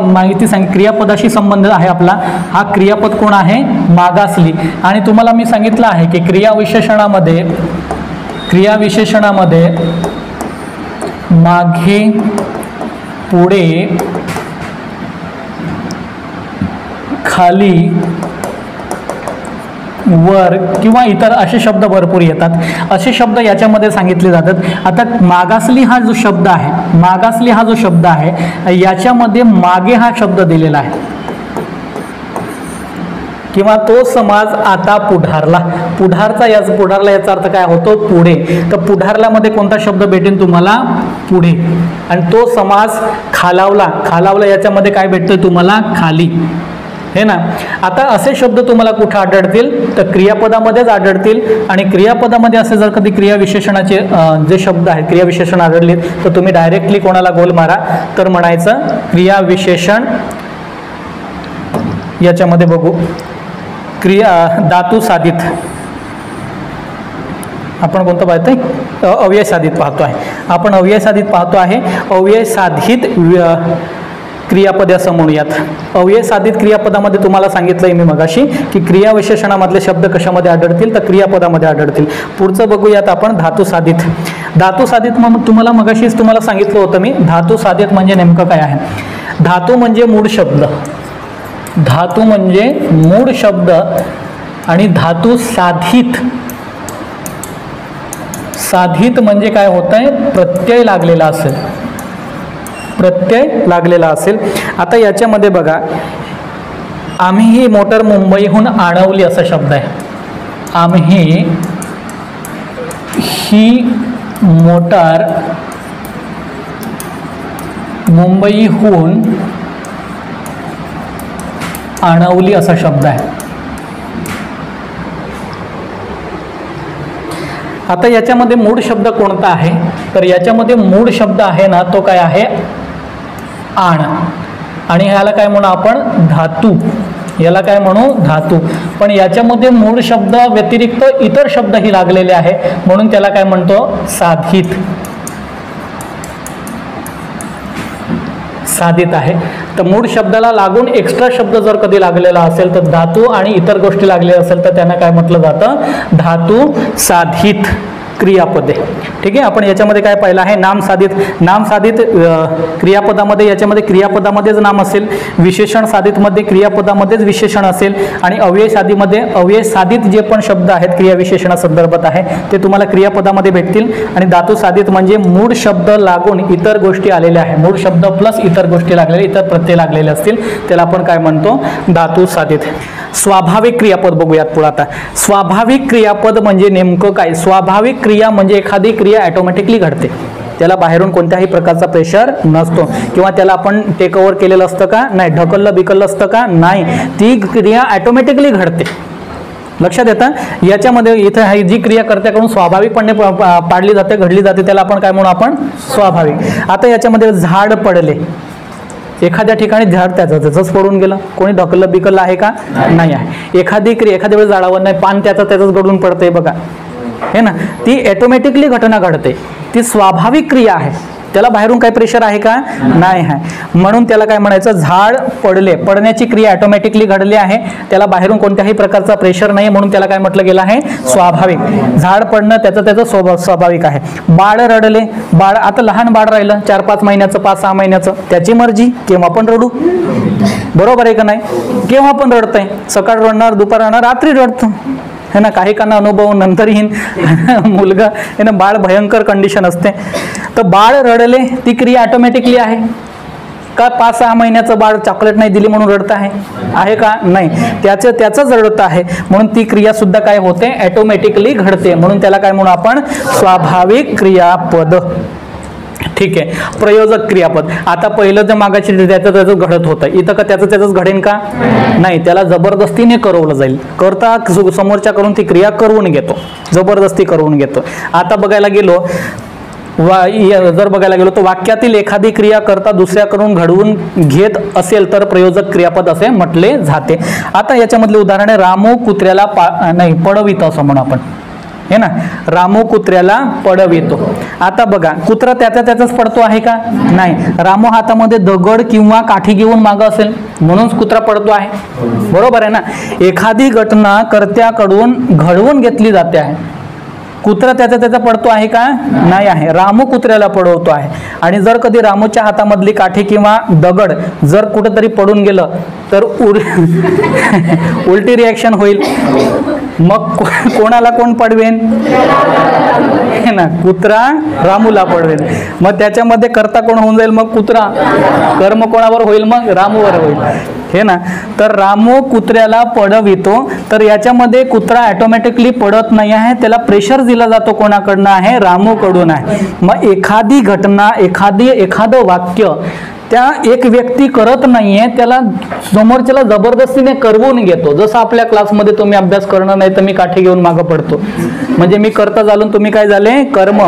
S1: माहिती क्रियापदाशी संबंध आहे आपला. हा क्रियापद कोण आहे? मागासली. आणि तुम्हाला मी सांगितलं आहे की क्रियाविशेषणामध्ये मागे, पुढे, खाली, वर किंवा इतर असे शब्द भरपूर येतात. असे शब्द याच्यामध्ये सांगितले जातात. आता मागासली हा जो शब्द आहे याच्यामध्ये मागे हा शब्द दिलेला आहे किंवा तो समाज आता पुढारला याचा अर्थ काय होतो? पुढे. तर पुढारल्यामध्ये कोणता शब्द भेटेल तुम्हाला? पुढे. आणि तो समाज खालावला याच्यामध्ये काय भेटतोय तुम्हाला? खाली. हे ना. आता असे शब्द तुम्हाला कुठे आढळतील? तर क्रियापदामध्येच आढळतील. आणि क्रियापदामध्ये असे जर कधी क्रियाविशेषणाचे जे शब्द आहेत क्रियाविशेषण आढळले तर तुम्ही डायरेक्टली कोणाला गोल मारा? तर म्हणायचं क्रियाविशेषण. याच्यामध्ये बघू धातू साधित. आपण कोणतं पाहतोय? अव्यय साधित पाहतो आहे. अव्यय साधित क्रियापद असं म्हणूयात. अव्यय साधित क्रियापदामध्ये तुम्हाला सांगितलंय मी मगाशी की क्रियाविशेषणामधले शब्द कशामध्ये आढळतील? तर क्रियापदामध्ये आढळतील. पुढचं बघूयात आपण धातू साधित. मग तुम्हाला मगाशीच सांगितलं होतं मी धातू साधित म्हणजे नेमकं काय आहे? धातू म्हणजे मूळ शब्द आणि धातू साधित म्हणजे काय होतंय? प्रत्यय लागलेला असेल. आता याच्यामध्ये बघा, आम्ही ही मोटर मुंबईहून आणवली असा शब्द आहे. आम्ही ही मोटार मुंबईहून आणवली असा शब्द आहे. आता याच्यामध्ये मूळ शब्द कोणता आहे? तर याच्यामध्ये मूळ शब्द आहे ना तो काय आहे? आण. आणि ह्याला काय म्हणू आपण? धातू. धातू. पण याच्यामध्ये मूळ शब्द व्यतिरिक्त इतर शब्दही लागलेले आहे म्हणून त्याला काय म्हणतो? साधित आहे. तर मूळ शब्दाला लागून एक्स्ट्रा शब्द जर कधी लागलेला असेल तर धातू आणि इतर गोष्टी लागलेल्या असेल तर त्यांना काय म्हटलं जातं? धातू साधित क्रियापदे. ठीक आहे. आपण याच्यामध्ये काय पाहिलं आहे? नाम साधित क्रियापदामध्ये याच्यामध्ये क्रियापदामध्येच नाम असेल. विशेषण साधितमध्ये क्रियापदामध्येच विशेषण असेल. आणि अव्यय साधित जे पण शब्द आहेत क्रियाविशेषणा संदर्भात आहे ते तुम्हाला क्रियापदामध्ये भेटतील. आणि धातू साधित म्हणजे मूळ शब्द लागून इतर गोष्टी आलेल्या आहेत. मूळ शब्द प्लस इतर गोष्टी लागलेल्या, इतर प्रत्यय लागलेले असतील त्याला आपण काय म्हणतो? धातू साधित. स्वाभाविक क्रियापद बघूयात पुढे. आता स्वाभाविक क्रियापद म्हणजे नेमकं काय? स्वाभाविक क्रिया म्हणजे एखादी क्रिया ऑटोमॅटिकली घडते, त्याला बाहेरून कोणत्याही प्रकारचा प्रेशर नसतो किंवा त्याला आपण टेक ओव्हर केलेलं असतं का? नाही. ढकललं बिकललं असतं का? नाही. ती क्रिया ऑटोमॅटिकली घडते. लक्षात येतं? याच्यामध्ये इथे जी क्रिया कर्त्याकडून स्वाभाविकपणे पाडली जाते, घडली जाते त्याला आपण काय म्हणू? आपण स्वाभाविक. आता याच्यामध्ये झाड पडले, एखाद्या ठिकाणी झाड त्याचंच पडून गेलं, कोणी ढकललं बिकललं आहे का? नाही आहे. एखादी क्रिया एखाद्या वेळेस झाडावर नाही, पान त्याचंच गळून पडतंय बघा, हे ना. ती ऑटोमॅटिकली घटना घडते, ती स्वाभाविक क्रिया आहे. त्याला बाहेरून काही प्रेशर आहे का? नाही आहे. म्हणून त्याला काय म्हणायचं, झाड पडले, पडण्याची क्रिया ऑटोमॅटिकली घडली आहे, त्याला बाहेरून कोणत्याही प्रकारचा प्रेशर नाही, म्हणून त्याला काय म्हटलं गेलं आहे, स्वाभाविक. झाड पडणं त्याचं स्वाभाविक आहे. बाळ रडले, बाळ आता लहान बाळ राहिलं 4-5 महिन्याचं, 5-6 महिन्याचं, त्याची मर्जी, केव्हा पण रडू, बरोबर आहे का नाही? केव्हा पण रडतंय, सकाळ रडणार, दुपार रडणार, रात्री रडतं, है ना. काही काना अनुभव नंतरही मुलगा है ना, बाळ भयंकर कंडिशन असते. तर बाळ रडले, ती क्रिया ऑटोमॅटिकली आहे का? 5-6 महिन्याचं बाळ चॉकलेट नाही दिली म्हणून रडत आहे का? नाही, त्याचंच रडत आहे, म्हणून ती क्रिया सुद्धा काय होते, ऑटोमॅटिकली घडते, म्हणून त्याला काय म्हणू आपण, स्वाभाविक क्रियापद. ठीक आहे. प्रयोजक क्रियापद. आता पहिलं जे मागाशी त्याचं घडत होतं, इथं का त्याचंच घडेन का? नाही, त्याला जबरदस्तीने करवलं जाईल. करता समोरच्या करून ती क्रिया करवून घेतो, जबरदस्ती करवून घेतो. आता बघायला गेलो तर वाक्यातील एखादी क्रिया करता दुसऱ्याकडून घडवून घेत असेल तर प्रयोजक क्रियापद असे म्हटले जाते. आता याच्यामधले उदाहरण आहे, रामू कुत्र्याला पडवितो असं म्हणू आपण, हे ना. रामू कुत्र्याला पडवितो. आता बघा, कुत्रा त्याचाच पडतो आहे का? नाही. रामू हातामध्ये दगड किंवा काठी घेऊन मागं असेल म्हणून कुत्रा पडतो आहे, बरोबर आहे ना. एखादी घटना कर्त्याकडून घडवून घेतली जाते आहे, कुत्रा त्याचा पडतो आहे का? नाही आहे. रामू कुत्र्याला पडवतो आहे. आणि जर कधी रामूच्या हातामधली काठी किंवा दगड जर कुठेतरी पडून गेलं तर उलटी रिॲक्शन होईल. मग कोणाला कोण पडवेन, हे ना, कुत्रा रामूला पडवेल. मग त्याच्यामध्ये कर्ता कोण होऊन जाईल, मग कुत्रा. कर्म कोणावर होईल, मग रामूवर होईल, हे ना. तर रामू कुत्र्याला पडवितो, तर याच्यामध्ये कुत्रा ऑटोमॅटिकली पडत नाही आहे, त्याला प्रेशर दिला जातो, कोणाकडनं आहे, रामूकडून आहे. मग एखादी घटना, एखादं वाक्य त्या एक व्यक्ती करत नाहीये, त्याला समोरच्याला जबरदस्तीने करवून घेतो. जसं आपल्या क्लासमध्ये तुम्ही अभ्यास करणार नाही तर मी काठी घेऊन मागं पडतो, म्हणजे मी करता झालो, तुम्ही काय झाले, कर्म,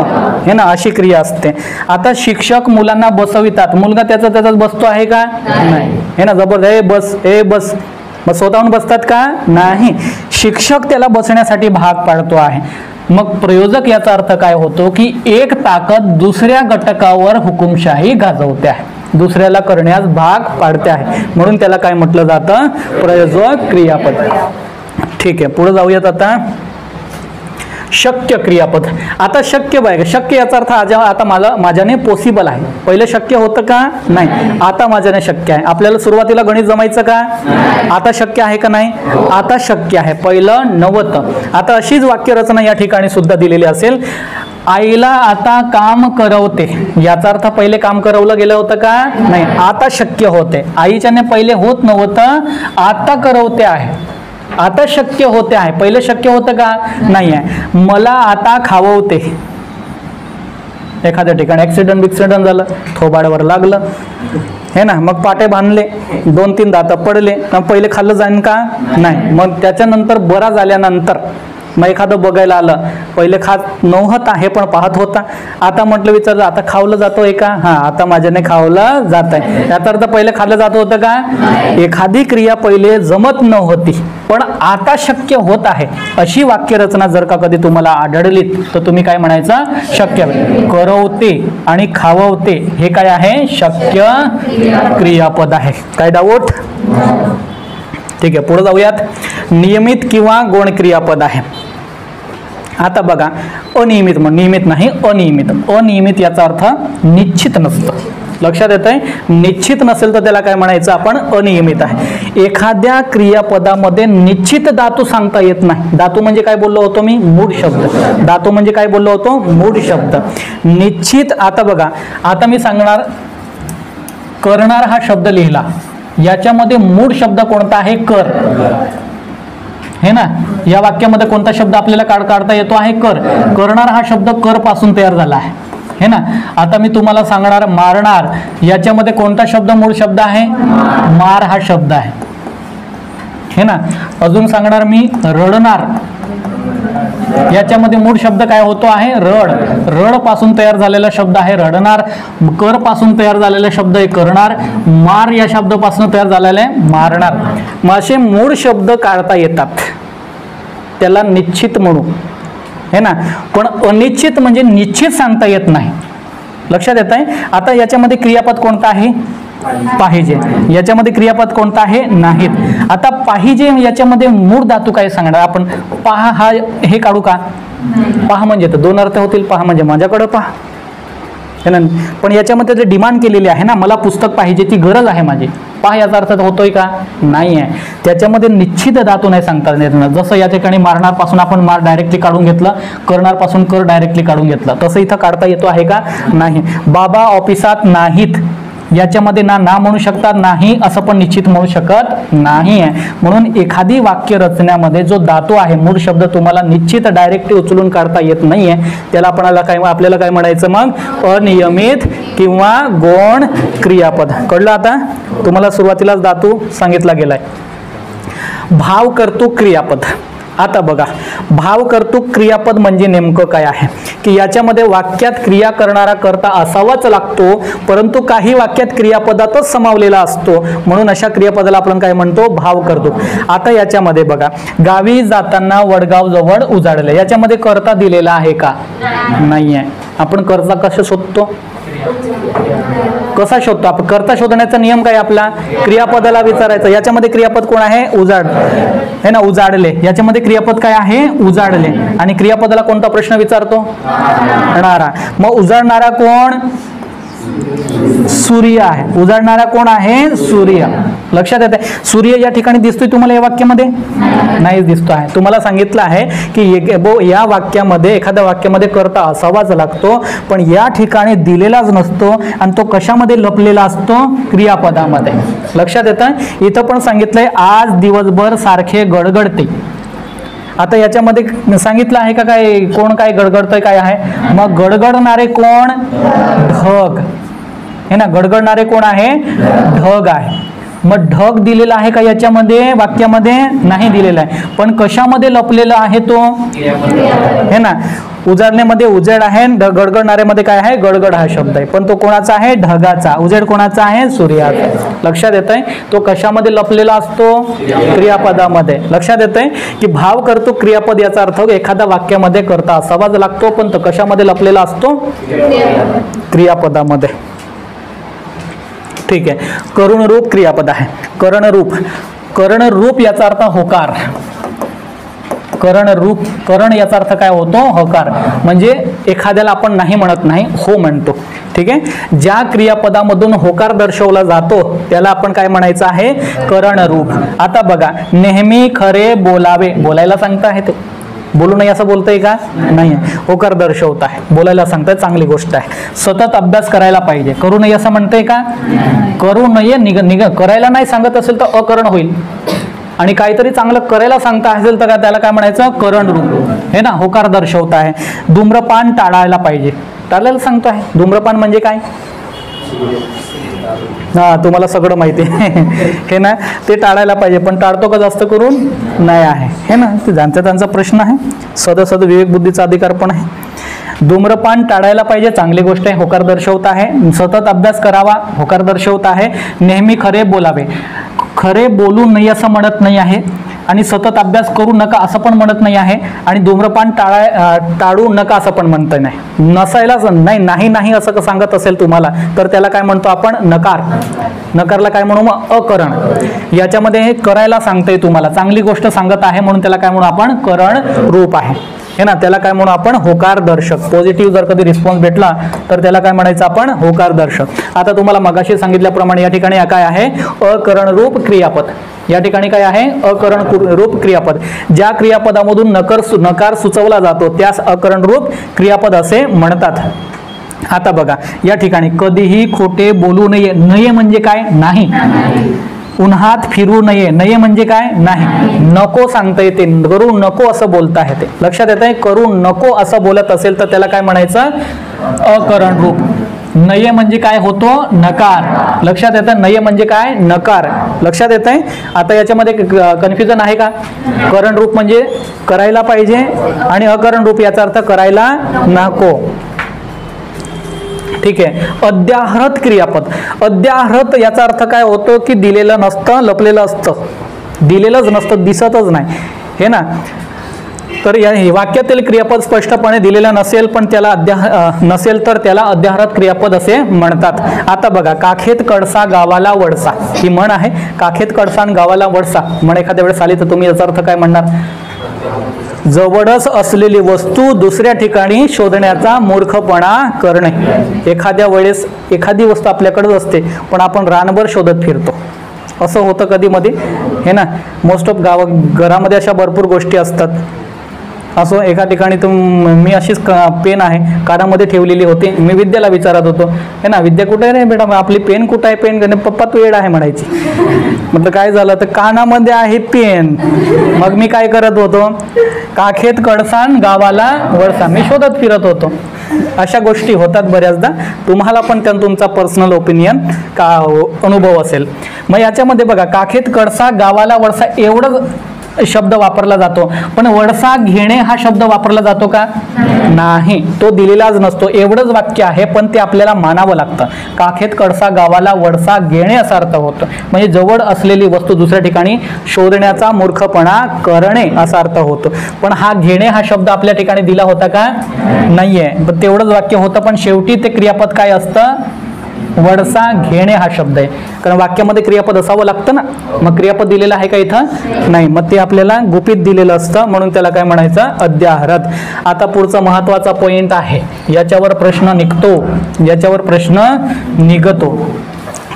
S1: हे ना, अशी क्रिया असते. आता शिक्षक मुलांना बसवितात, मुलगा त्याचाच बसतो आहे का? नाही, हे ना, जबरदस्त बस. मग स्वतःहून बसतात का? नाही. शिक्षक त्याला बसण्यासाठी भाग पाडतो आहे. मग प्रयोजक याचा अर्थ काय होतो की एक ताकद दुसऱ्या घटकावर हुकुमशाही गाजवते आहे, दुसऱ्याला करण्यास भाग पाडते आहे, म्हणून त्याला काय म्हटलं जातं, प्रयोजक क्रियापद. ठीक आहे, पुढे जाऊयात. आता शक्य क्रियापद. आता शक्य बघा, शक्य याचा अर्थ आता माझ्याने पॉसिबल आहे. पहिले शक्य होतं का? नाही. आता माझ्याने शक्य आहे. आपल्याला सुरुवातीला गणित जमायचं का? आता शक्य आहे का? नाही. आता शक्य आहे. पहिलं नव्हतं. आता अशीच वाक्यरचना या ठिकाणी सुद्धा दिलेली असेल. आईला आता काम करवते, याचा अर्थ पहिले काम करवलं गेलं होतं का? नाही. आता शक्य होते. आईच्याने पहिले होत नव्हतं, आता करवते आहे. आता शक्य होते आहे. पहिले शक्य होतं का? नाही आहे. मला आता खाववते. एखाद्या ठिकाणी ऍक्सिडेंट झालं, थोबाडावर लागलं, हे ना, मग पाटे बांधले, 2-3 दात पडले, पहिले खाल्लं जाईन का? नाही. मग त्याच्यानंतर बरा झाल्यानंतर मग एखादं बघायला आलं, पहिले खात नव्हता हे पण पाहत होता, आता म्हटलं विचारलं आता खावलं जातोय का? हा, आता माझ्याने खावलं जात आहे. याचा अर्थ पहिले खाल्लं जात होतं का? एखादी क्रिया पहिले जमत नव्हती पण आता शक्य होत आहे, अशी वाक्यरचना जर का कधी तुम्हाला आढळली तर तुम्ही काय म्हणायचं? शक्य. करवते आणि खाववते हे काय आहे? शक्य क्रियापद आहे. काय डाऊट? ठीक आहे, पुढे जाऊयात. नियमित किंवा गौण क्रियापद आहे. आता बघा, अनियमित, नियमित नाही, अनियमित. अनियमित याचा अर्थ निश्चित नसतं. लक्षात येत आहे? निश्चित नसेल तर त्याला काय म्हणायचं आपण? अनियमित आहे. एखाद्या क्रियापदामध्ये निश्चित धातू सांगता येत नाही. धातू म्हणजे काय बोललो होतो मी? मूळ शब्द. धातू म्हणजे काय बोललो होतो? मूळ शब्द. निश्चित. आता बघा, आता मी सांगणार, करणार हा शब्द लिहिला, याच्यामध्ये मूळ शब्द कोणता आहे? कर. हे ना, या वाक्यामध्ये कोणता शब्द आपल्याला काढता येतो आहे? कर. करणार हा शब्द कर पासून तयार झाला आहे, हे ना. आता मी तुम्हाला सांगणार, मारणार, याच्यामध्ये कोणता शब्द मूळ शब्द आहे? मार हा शब्द आहे, हे ना. अजून सांगणार मी, रडणार, याच्यामध्ये मूळ शब्द काय होतो आहे? रड. रड पासून तयार झालेला शब्द आहे रडणार. कर पासून तयार झालेला शब्द आहे करणार. मार या शब्दापासून तयार झालेला आहे मारणार. मग असे मूळ शब्द काढता येतात, त्याला निश्चित म्हणू, हे ना. पण अनिश्चित म्हणजे निश्चित सांगता येत नाही. लक्षात येत आहे. आता याच्यामध्ये क्रियापद कोणतं आहे? पाहिजे. याच्यामध्ये क्रियापद कोणतं आहे? नाहीत. आता पाहिजे याच्यामध्ये मूळ धातू काय सांगणार आपण? पहा हा हे काढू का? पहा म्हणजे तर दोन अर्थ होतील. पहा म्हणजे माझ्याकडे पहा, पण याच्यामध्ये जे डिमांड केलेली आहे ना, मला पुस्तक पाहिजे, ती गरज आहे माझी. पहा याचा अर्थ होतोय का? नाही आहे. त्याच्यामध्ये निश्चित धातू नाही सांगता येणार. जसं या ठिकाणी मारणार पासून आपण मार डायरेक्टली काढून घेतलं, करणार पासून कर डायरेक्टली काढून घेतलं, तसं इथं काढता येतो आहे का? नाही. बाबा ऑफिसात नाहीत, याच्यामध्ये ना म्हणू शकतात, नाही असं पण निश्चित म्हणू शकत नाही आहे. म्हणून एखादी वाक्य रचण्यामध्ये जो धातू आहे, मूळ शब्द तुम्हाला निश्चित डायरेक्टली उचलून काढता येत नाहीये, त्याला आपल्याला काय म्हणायचं मग? अनियमित किंवा गौण क्रियापद. कळलं? आता तुम्हाला सुरुवातीलाच धातू सांगितला गेलाय. भाव कर्तृक क्रियापद. आता बघा, भाव कर्तृक क्रियापद म्हणजे नेमकं काय आहे की याच्यामध्ये वाक्यात क्रिया करणारा कर्ता असावाच लागतो, परंतु काही वाक्यात क्रियापदातच समावलेला असतो, म्हणून अशा क्रियापदाला आपण काय म्हणतो? भाव कर्तृक. आता याच्यामध्ये बघा, गावी जाताना वडगाव जवळ उजाडले, याच्यामध्ये कर्ता दिलेला आहे का? नाहीये. आपण कर्ता कसं शोधतो? कसा शोधतो आपण? कर्ता शोधण्याचा नियम काय आपला? क्रियापदाला विचारायचं. याच्यामध्ये क्रियापद कोण आहे? उजाड है ना, उजाडले. याच्यामध्ये क्रियापद काय आहे? उजाडले. आणि क्रियापदाला कोणता प्रश्न विचारतो? उजाडणारा. मग उजाडणारा कोण? सूर्य आहे. उजाडणारा कोण आहे? सूर्य. लक्षात येते? सूर्य या ठिकाणी दिसतोय तुम्हाला या वाक्यामध्ये? नाही दिसतो आहे. तुम्हाला सांगितलं आहे की या वाक्यामध्ये, एखाद्या वाक्यामध्ये कर्ता असावाच लागतो, पण या ठिकाणी दिलेलाच नसतो आणि तो कशामध्ये लपलेला असतो? क्रियापदामध्ये. लक्षात येतं? इथं पण सांगितलंय आज दिवसभर सारखे गडगडते. आता याच्यामध्ये सांगितलं आहे का काय कोण काय गडगडतोय काय आहे? मग गडगडणारे कोण? ढग हे ना. गडगडणारे कोण आहे? ढग आहे. मग ढग दिलेला आहे का याच्यामध्ये? वाक्यामध्ये नाही दिलेला आहे, पण कशामध्ये लपलेला आहे तो? हे ना. उजाडण्यामध्ये उजेड आहे, गडगडणाऱ्यामध्ये काय आहे? गडगड हा शब्द आहे, पण तो कोणाचा आहे? ढगाचा. उजेड कोणाचा आहे? सूर्याचा. लक्षात येत आहे? तो कशामध्ये लपलेला असतो? क्रियापदामध्ये. लक्षात येत आहे की भाव कर्तृक क्रियापद याचा अर्थ एखाद्या वाक्यामध्ये कर्ता असावाच लागतो, पण तो कशामध्ये लपलेला असतो? क्रियापदामध्ये. ठीक आहे. करुणरूप क्रियापद आहे. करणरूप. करणरूप याचा अर्थ होकार. करणरूप. करण याचा अर्थ काय होतो? होकार. म्हणजे एखाद्याला आपण नाही म्हणत नाही, हो म्हणतो. ठीक आहे. ज्या क्रियापदामधून होकार दर्शवला जातो त्याला आपण काय म्हणायचं आहे? करणरूप. आता बघा, नेहमी खरे बोलावे. बोलायला सांगता आहे ते, बोलू नये असं बोलतंय का? नाही. होकार दर्शवत आहे, बोलायला सांगताय, चांगली गोष्ट आहे. सतत अभ्यास करायला पाहिजे. करू नये असं म्हणतंय का? करू नये. करायला नाही सांगत असेल तर अकरण होईल, आणि काहीतरी चांगलं करायला सांगता असेल तर त्याला काय म्हणायचं? करणरूप. हे ना, होकार दर्शवत आहे. धूम्रपान टाळायला पाहिजे. टाळायला सांगतो आहे. धूम्रपान म्हणजे काय? हा, तुम्हाला सगळं माहिती आहे हे ना. ते टाळायला पाहिजे, पण टाळतो का जास्त करून? नाही आहे. हे ना, ते त्यांचा प्रश्न आहे. सद विवेक बुद्धीचा अधिकार पण आहे. धूम्रपान टाळायला पाहिजे, चांगली गोष्ट आहे, होकार दर्शवत आहे. सतत अभ्यास करावा, होकार दर्शवत आहे. नेहमी खरे बोलावे. खरे बोलू नये असं म्हणत नाही आहे, आणि सतत अभ्यास करू नका असं पण म्हणत नाही आहे, आणि धूम्रपान टाळू नका असं पण म्हणत नाही. नसायलाच नाही असं सांगत असेल तुम्हाला तर त्याला काय म्हणतो आपण? नकार. नकारला काय म्हणू? मग अकरण. याच्यामध्ये हे करायला सांगतंय तुम्हाला, चांगली गोष्ट सांगत आहे, म्हणून त्याला काय म्हणू आपण? करण रूप आहे. हे ना, त्याला काय म्हणू आपण? होकार दर्शक. पॉझिटिव्ह जर कधी रिस्पॉन्स भेटला तर त्याला काय म्हणायचं आपण? होकार दर्शक. आता तुम्हाला मगाशी सांगितल्याप्रमाणे या ठिकाणी काय आहे? अकरण रूप क्रियापद. या ठिकाणी काय आहे? अकरण रूप क्रियापद. ज्या क्रियापदामधून नकार सुचवला जातो त्यास अकरण रूप क्रियापद असे म्हणतात. आता बघा, या ठिकाणी कधीही खोटे बोलू नये. नये म्हणजे काय? नाही. उन्हात फिरू नये. नये म्हणजे काय? नाही. नको सांगता येते, करू नको असं बोलता येते. लक्षात येत आहे? करू नको असं बोलत असेल तर त्याला काय म्हणायचं? अकरण रूप. नये म्हणजे काय होतो? नकार. लक्षात येतं? नये म्हणजे काय? नकार. लक्षात येत आहे? आता याच्यामध्ये कन्फ्युजन आहे का? करण रूप म्हणजे करायला पाहिजे, आणि अकरण रूप याचा अर्थ करायला नको. ठीक आहे. अद्याहृत क्रियापद. अद्याहृत याचा अर्थ काय होतो? की दिलेलं नसतं, लपलेलं असतं. दिलेलंच नसतं, दिसतच नाही. हे ना. तर या वाक्यातील क्रियापद स्पष्टपणे दिलेलं नसेल पण त्याला नसेल तर त्याला अध्याहारात क्रियापद असे म्हणतात. आता बघा, काखेत कडसा गावाला वळसा ही म्हण आहे. काखेत कडसा आणि गावाला वळसा म्हण एखाद्या वेळेस आली तर तुम्ही याचा अर्थ काय म्हणणार? जवळच असलेली वस्तू दुसऱ्या ठिकाणी शोधण्याचा मूर्खपणा करणे. एखाद्या वेळेस एखादी वस्तू आपल्याकडेच असते पण आपण रानभर शोधत फिरतो, असं होतं कधी मध्ये, हे ना. मोस्ट ऑफ घरामध्ये अशा भरपूर गोष्टी असतात. असो एका ठिकाणी मी अशीच पेन आहे कानामध्ये ठेवलेली होती. मी विद्याला विचारत होतो, हे ना, विद्या कुठे आहे रे बेटा, आपली पेन कुठं आहे? पेन पप्पा तू येड आहे म्हणायची. म्हटलं काय झालं? तर कानामध्ये आहे पेन. मग मी काय करत होतो? काखेत कडसान गावाला वळसा मी शोधत फिरत होतो. अशा गोष्टी होतात बऱ्याचदा. तुम्हाला पण त्यात तुमचा पर्सनल ओपिनियन का अनुभव असेल. मग याच्यामध्ये बघा, काखेत कडसा गावाला वळसा एवढं शब्द वापरला जातो, पण वळसा घेणे हा शब्द वापरला जातो का? नाही, तो दिलेलाच नसतो. एवढंच वाक्य आहे पण ते आपल्याला मानावं लागतं. काखेत कडसा गावाला वळसा घेणे असा अर्थ होतो. म्हणजे जवळ असलेली वस्तू दुसऱ्या ठिकाणी शोधण्याचा मूर्खपणा करणे असा अर्थ होतो. पण हा घेणे हा शब्द आपल्या ठिकाणी दिला होता का? नाहीये. पण तेवढंच वाक्य होतं पण शेवटी ते क्रियापद काय असतं? वळसा घेणे हा शब्द आहे. कारण वाक्यामध्ये क्रियापद असावं लागतं ना. मग क्रियापद दिलेलं आहे का इथं? नाही. मग ते आपल्याला गुपित दिलेलं असतं म्हणून त्याला काय म्हणायचं? अध्याहारात. आता पुढचा महत्वाचा पॉइंट आहे, याच्यावर प्रश्न निघतो.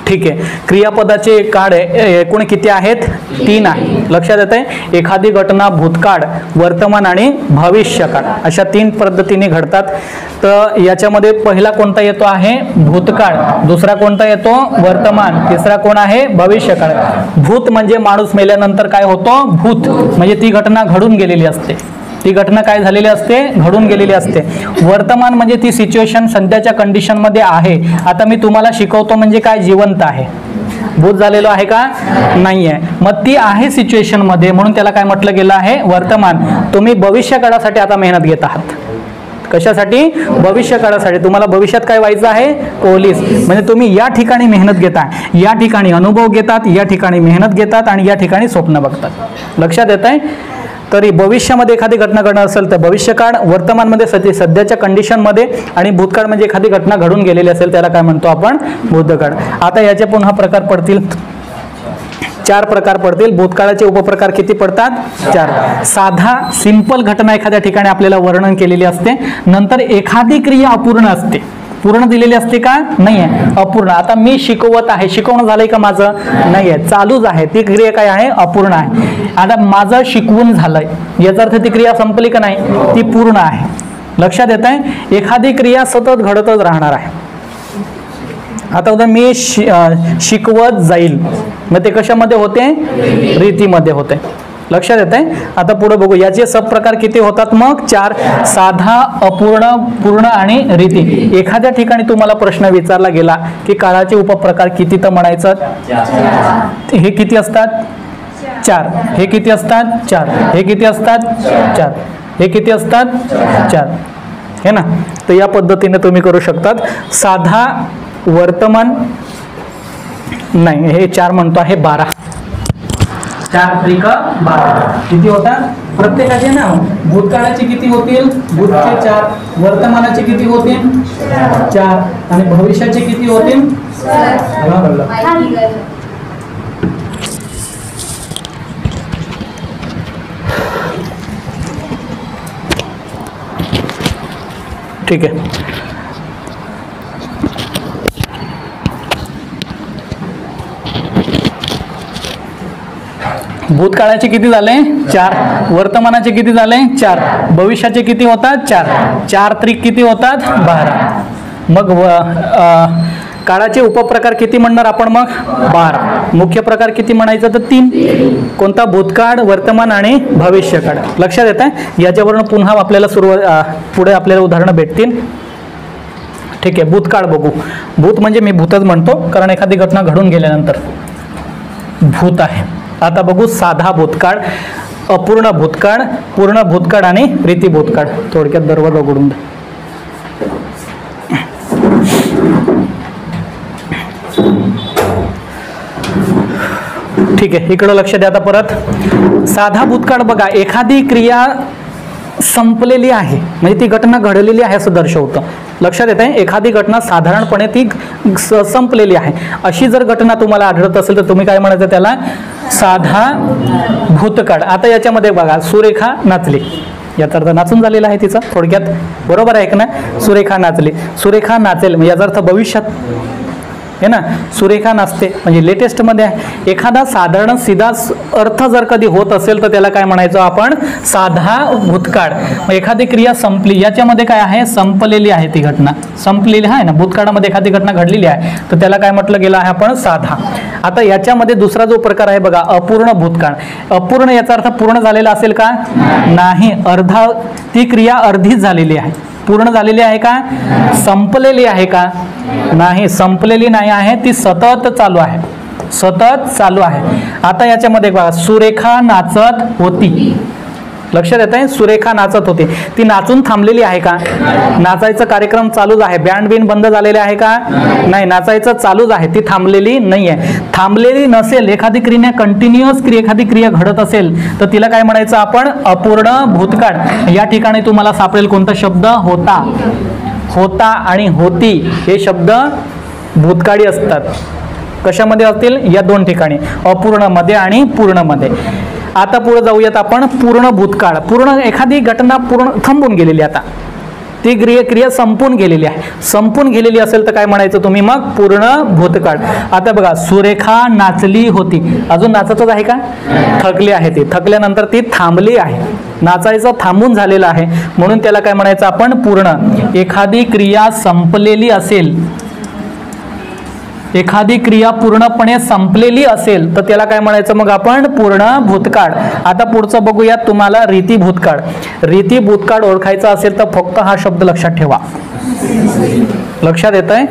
S1: ठीक आहे. क्रियापदाचे काळ एकूण किती आहेत? 3 आहे. लक्षात येत आहे? एखादी घटना भूतकाळ, वर्तमान आणि भविष्यकाळ अशा 3 पद्धतीने घडतात. तर याच्यामध्ये पहिला कोणता येतो आहे? भूतकाळ. दुसरा कोणता येतो? वर्तमान. तिसरा कोण आहे? भविष्यकाळ. भूत म्हणजे माणूस मेल्यानंतर काय होतो? भूत म्हणजे ती घटना घडून गेलेली असते. ती घटना काय झालेली असते? घडून गेलेली असते. वर्तमान म्हणजे ती सिच्युएशन सध्याच्या कंडिशन मध्ये आहे. आता मी तुम्हाला शिकवतो म्हणजे काय? जिवंत आहे. भूत झालेलो आहे का? नाहीये. मग ती आहे सिच्युएशन मध्ये म्हणून त्याला काय म्हटलं गेलं आहे? वर्तमान. तुम्ही भविष्य काळासाठी आता मेहनत घेत आहात. कशासाठी? भविष्य काळासाठी. तुम्हाला भविष्यात काय व्हायचं आहे? पोलीस. म्हणजे तुम्ही या ठिकाणी मेहनत घेताय, या ठिकाणी अनुभव घेतात, या ठिकाणी मेहनत घेतात आणि या ठिकाणी स्वप्न बघतात. लक्षात येत आहे? तरी भविष्यामध्ये एखादी घटना घडणार असेल तर भविष्यकाळ, वर्तमानमध्ये सध्याच्या कंडिशनमध्ये आणि भूतकाळ म्हणजे एखादी घटना घडून गेलेली असेल त्याला काय म्हणतो आपण? भूतकाळ. आता याचे पुन्हा प्रकार पडतील, 4 प्रकार पडतील. भूतकाळाचे उपप्रकार किती पडतात? 4. साधा सिंपल घटना एखाद्या ठिकाणी आपल्याला वर्णन केलेली असते. नंतर एखादी क्रिया अपूर्ण असते. पूर्ण दिलेली असते का? नाही आहे, अपूर्ण. आता मी शिकवत आहे, शिकवणं झालंय का माझं? नाही आहे, चालूच आहे. ती क्रिया काय आहे? अपूर्ण आहे. आता माझं शिकवून झालंय याचा अर्थ ती क्रिया संपली का नाही? ती पूर्ण आहे. लक्षात येत आहे? एखादी क्रिया सतत घडतच राहणार आहे. आता उद्या मी शिकवत जाईल, मग ते कशामध्ये होते? रीतीमध्ये होते. लक्षात येत आहे? आता पुढे बघू याचे सब प्रकार किती होतात मग? 4. साधा, अपूर्ण, पूर्ण आणि रीती. एखाद्या ठिकाणी तुम्हाला प्रश्न विचारला गेला की काळाचे उपप्रकार किती तर म्हणायचं हे किती असतात? 4. हे किती असतात? 4. हे किती असतात? 4. हे किती असतात? 4. हे ना. तर या पद्धतीने तुम्ही करू शकतात. साधा, वर्तमान नाही, हे 4 म्हणतो आहे 12. 4 त्रिक 12 किती होतात? प्रत्येकाचे ना भूतकाळाचे किती होतील? भूतचे 4. वर्तमानाचे किती होतील? 4. आणि भविष्याचे किती होतील? 4. ठीक आहे. भूतकाळाचे किती झाले? 4. वर्तमानाचे किती झाले? 4. भविष्याचे किती होतात? 4. 4 त्रिक किती होतात? 12. मग काळाचे उपप्रकार किती म्हणणार आपण मग? 12. मुख्य प्रकार किती म्हणायचं तर 3. कोणता? भूतकाळ, वर्तमान आणि भविष्यकाळ. लक्षात येत आहे? याच्यावरून पुन्हा आपल्याला पुढे आपल्याला उदाहरणं भेटतील. ठीक आहे. भूतकाळ बघू. भूत म्हणजे मी भूतच म्हणतो कारण एखादी घटना घडून गेल्यानंतर भूत आहे. आता बघू साधा भूतकाळ, अपूर्ण भूतकाळ, पूर्ण भूतकाळ आणि रीती भूतकाळ. थोडक्यात दरवाजा उघडून द्या. ठीक आहे. इकडं लक्ष द्या. आता परत साधा भूतकाळ बघा, एखादी क्रिया संपलेली आहे, म्हणजे ती घटना घडलेली आहे असं दर्शवतं. लक्षात येत आहे, एखादी घटना साधारणपणे ती संपलेली आहे अशी जर घटना तुम्हाला आढळत असेल तर तुम्ही काय म्हणायचं त्याला, साधा भूतकाळ. आता याच्यामध्ये बघा, सुरेखा नाचली, याचा अर्थ नाचून झालेला आहे तिचा, थोडक्यात बरोबर आहे का ना. सुरेखा नाचली, सुरेखा नाचेल म्हणजे याचा अर्थ भविष्यात है ना. सुरेखा नाचते म्हणजे लेटेस्टमध्ये आहे. एखादा साधारण सीधा अर्थ जर कधी होत असेल तर त्याला काय म्हणायचं आपण, साधा भूतकाळ. मग एखादी क्रिया संपली, याच्यामध्ये काय आहे, संपलेली आहे ती घटना, संपलेली आहे ना. भूतकाळामध्ये एखादी घटना घडलेली आहे तर त्याला काय म्हटलं गेलं आहे आपण, साधा. आता याच्यामध्ये दुसरा जो प्रकार आहे बघा, अपूर्ण भूतकाळ. अपूर्ण याचा अर्थ पूर्ण झालेला असेल का, नाही, अर्धा, ती क्रिया अर्धीच झालेली आहे. पूर्ण झालेली आहे का, संपलेली आहे का, नाही, संपलेली नाही आहे, ती सतत चालू आहे, सतत चालू आहे. आता याच्यामध्ये बघा, सुरेखा नाचत होती. लक्षात येत आहे, सुरेखा नाचत होती, ती नाचून थांबलेली आहे का, नाचायचा कार्यक्रम चालूच आहे. बँड बिन बंद झालेले आहे का, नाही, नाचायचं चालूच आहे, ती थांबलेली नाही आहे. थांबलेली नसेल, एखादी क्रिया कंटिन्युअस एखादी क्रिया घडत असेल तर तिला काय म्हणायचं आपण, अपूर्ण भूतकाळ. या ठिकाणी तुम्हाला सापडेल कोणता शब्द, होता. होता आणि होती हे शब्द भूतकाळी असतात. कशामध्ये असतील, या दोन ठिकाणी, अपूर्णमध्ये आणि पूर्णमध्ये. आता पुढे जाऊयात आपण, पूर्ण भूतकाळ. पूर्ण एखादी घटना पूर्ण थांबून गेलेली, आता ती क्रिया संपून गेलेली आहे. संपून गेलेली असेल तर काय म्हणायचं तुम्ही मग, पूर्ण भूतकाळ. आता बघा, सुरेखा नाचली होती, अजून नाचतच आहे का, थकली आहे ती, थकल्यानंतर ती थांबली आहे, नाचायचं थांबून झालेलं आहे, म्हणून त्याला काय म्हणायचं आपण, पूर्ण. एखादी क्रिया संपलेली असेल, एखादी क्रिया पूर्णपणे संपलेली असेल तर त्याला काय म्हणायचं मग आपण, पूर्ण भूतकाळ. आता पुढचं बघूयात, तुम्हाला रीती भूतकाळ. रीती भूतकाळ ओळखायचा असेल तर फक्त हा शब्द लक्षात ठेवा. लक्षात येत आहे,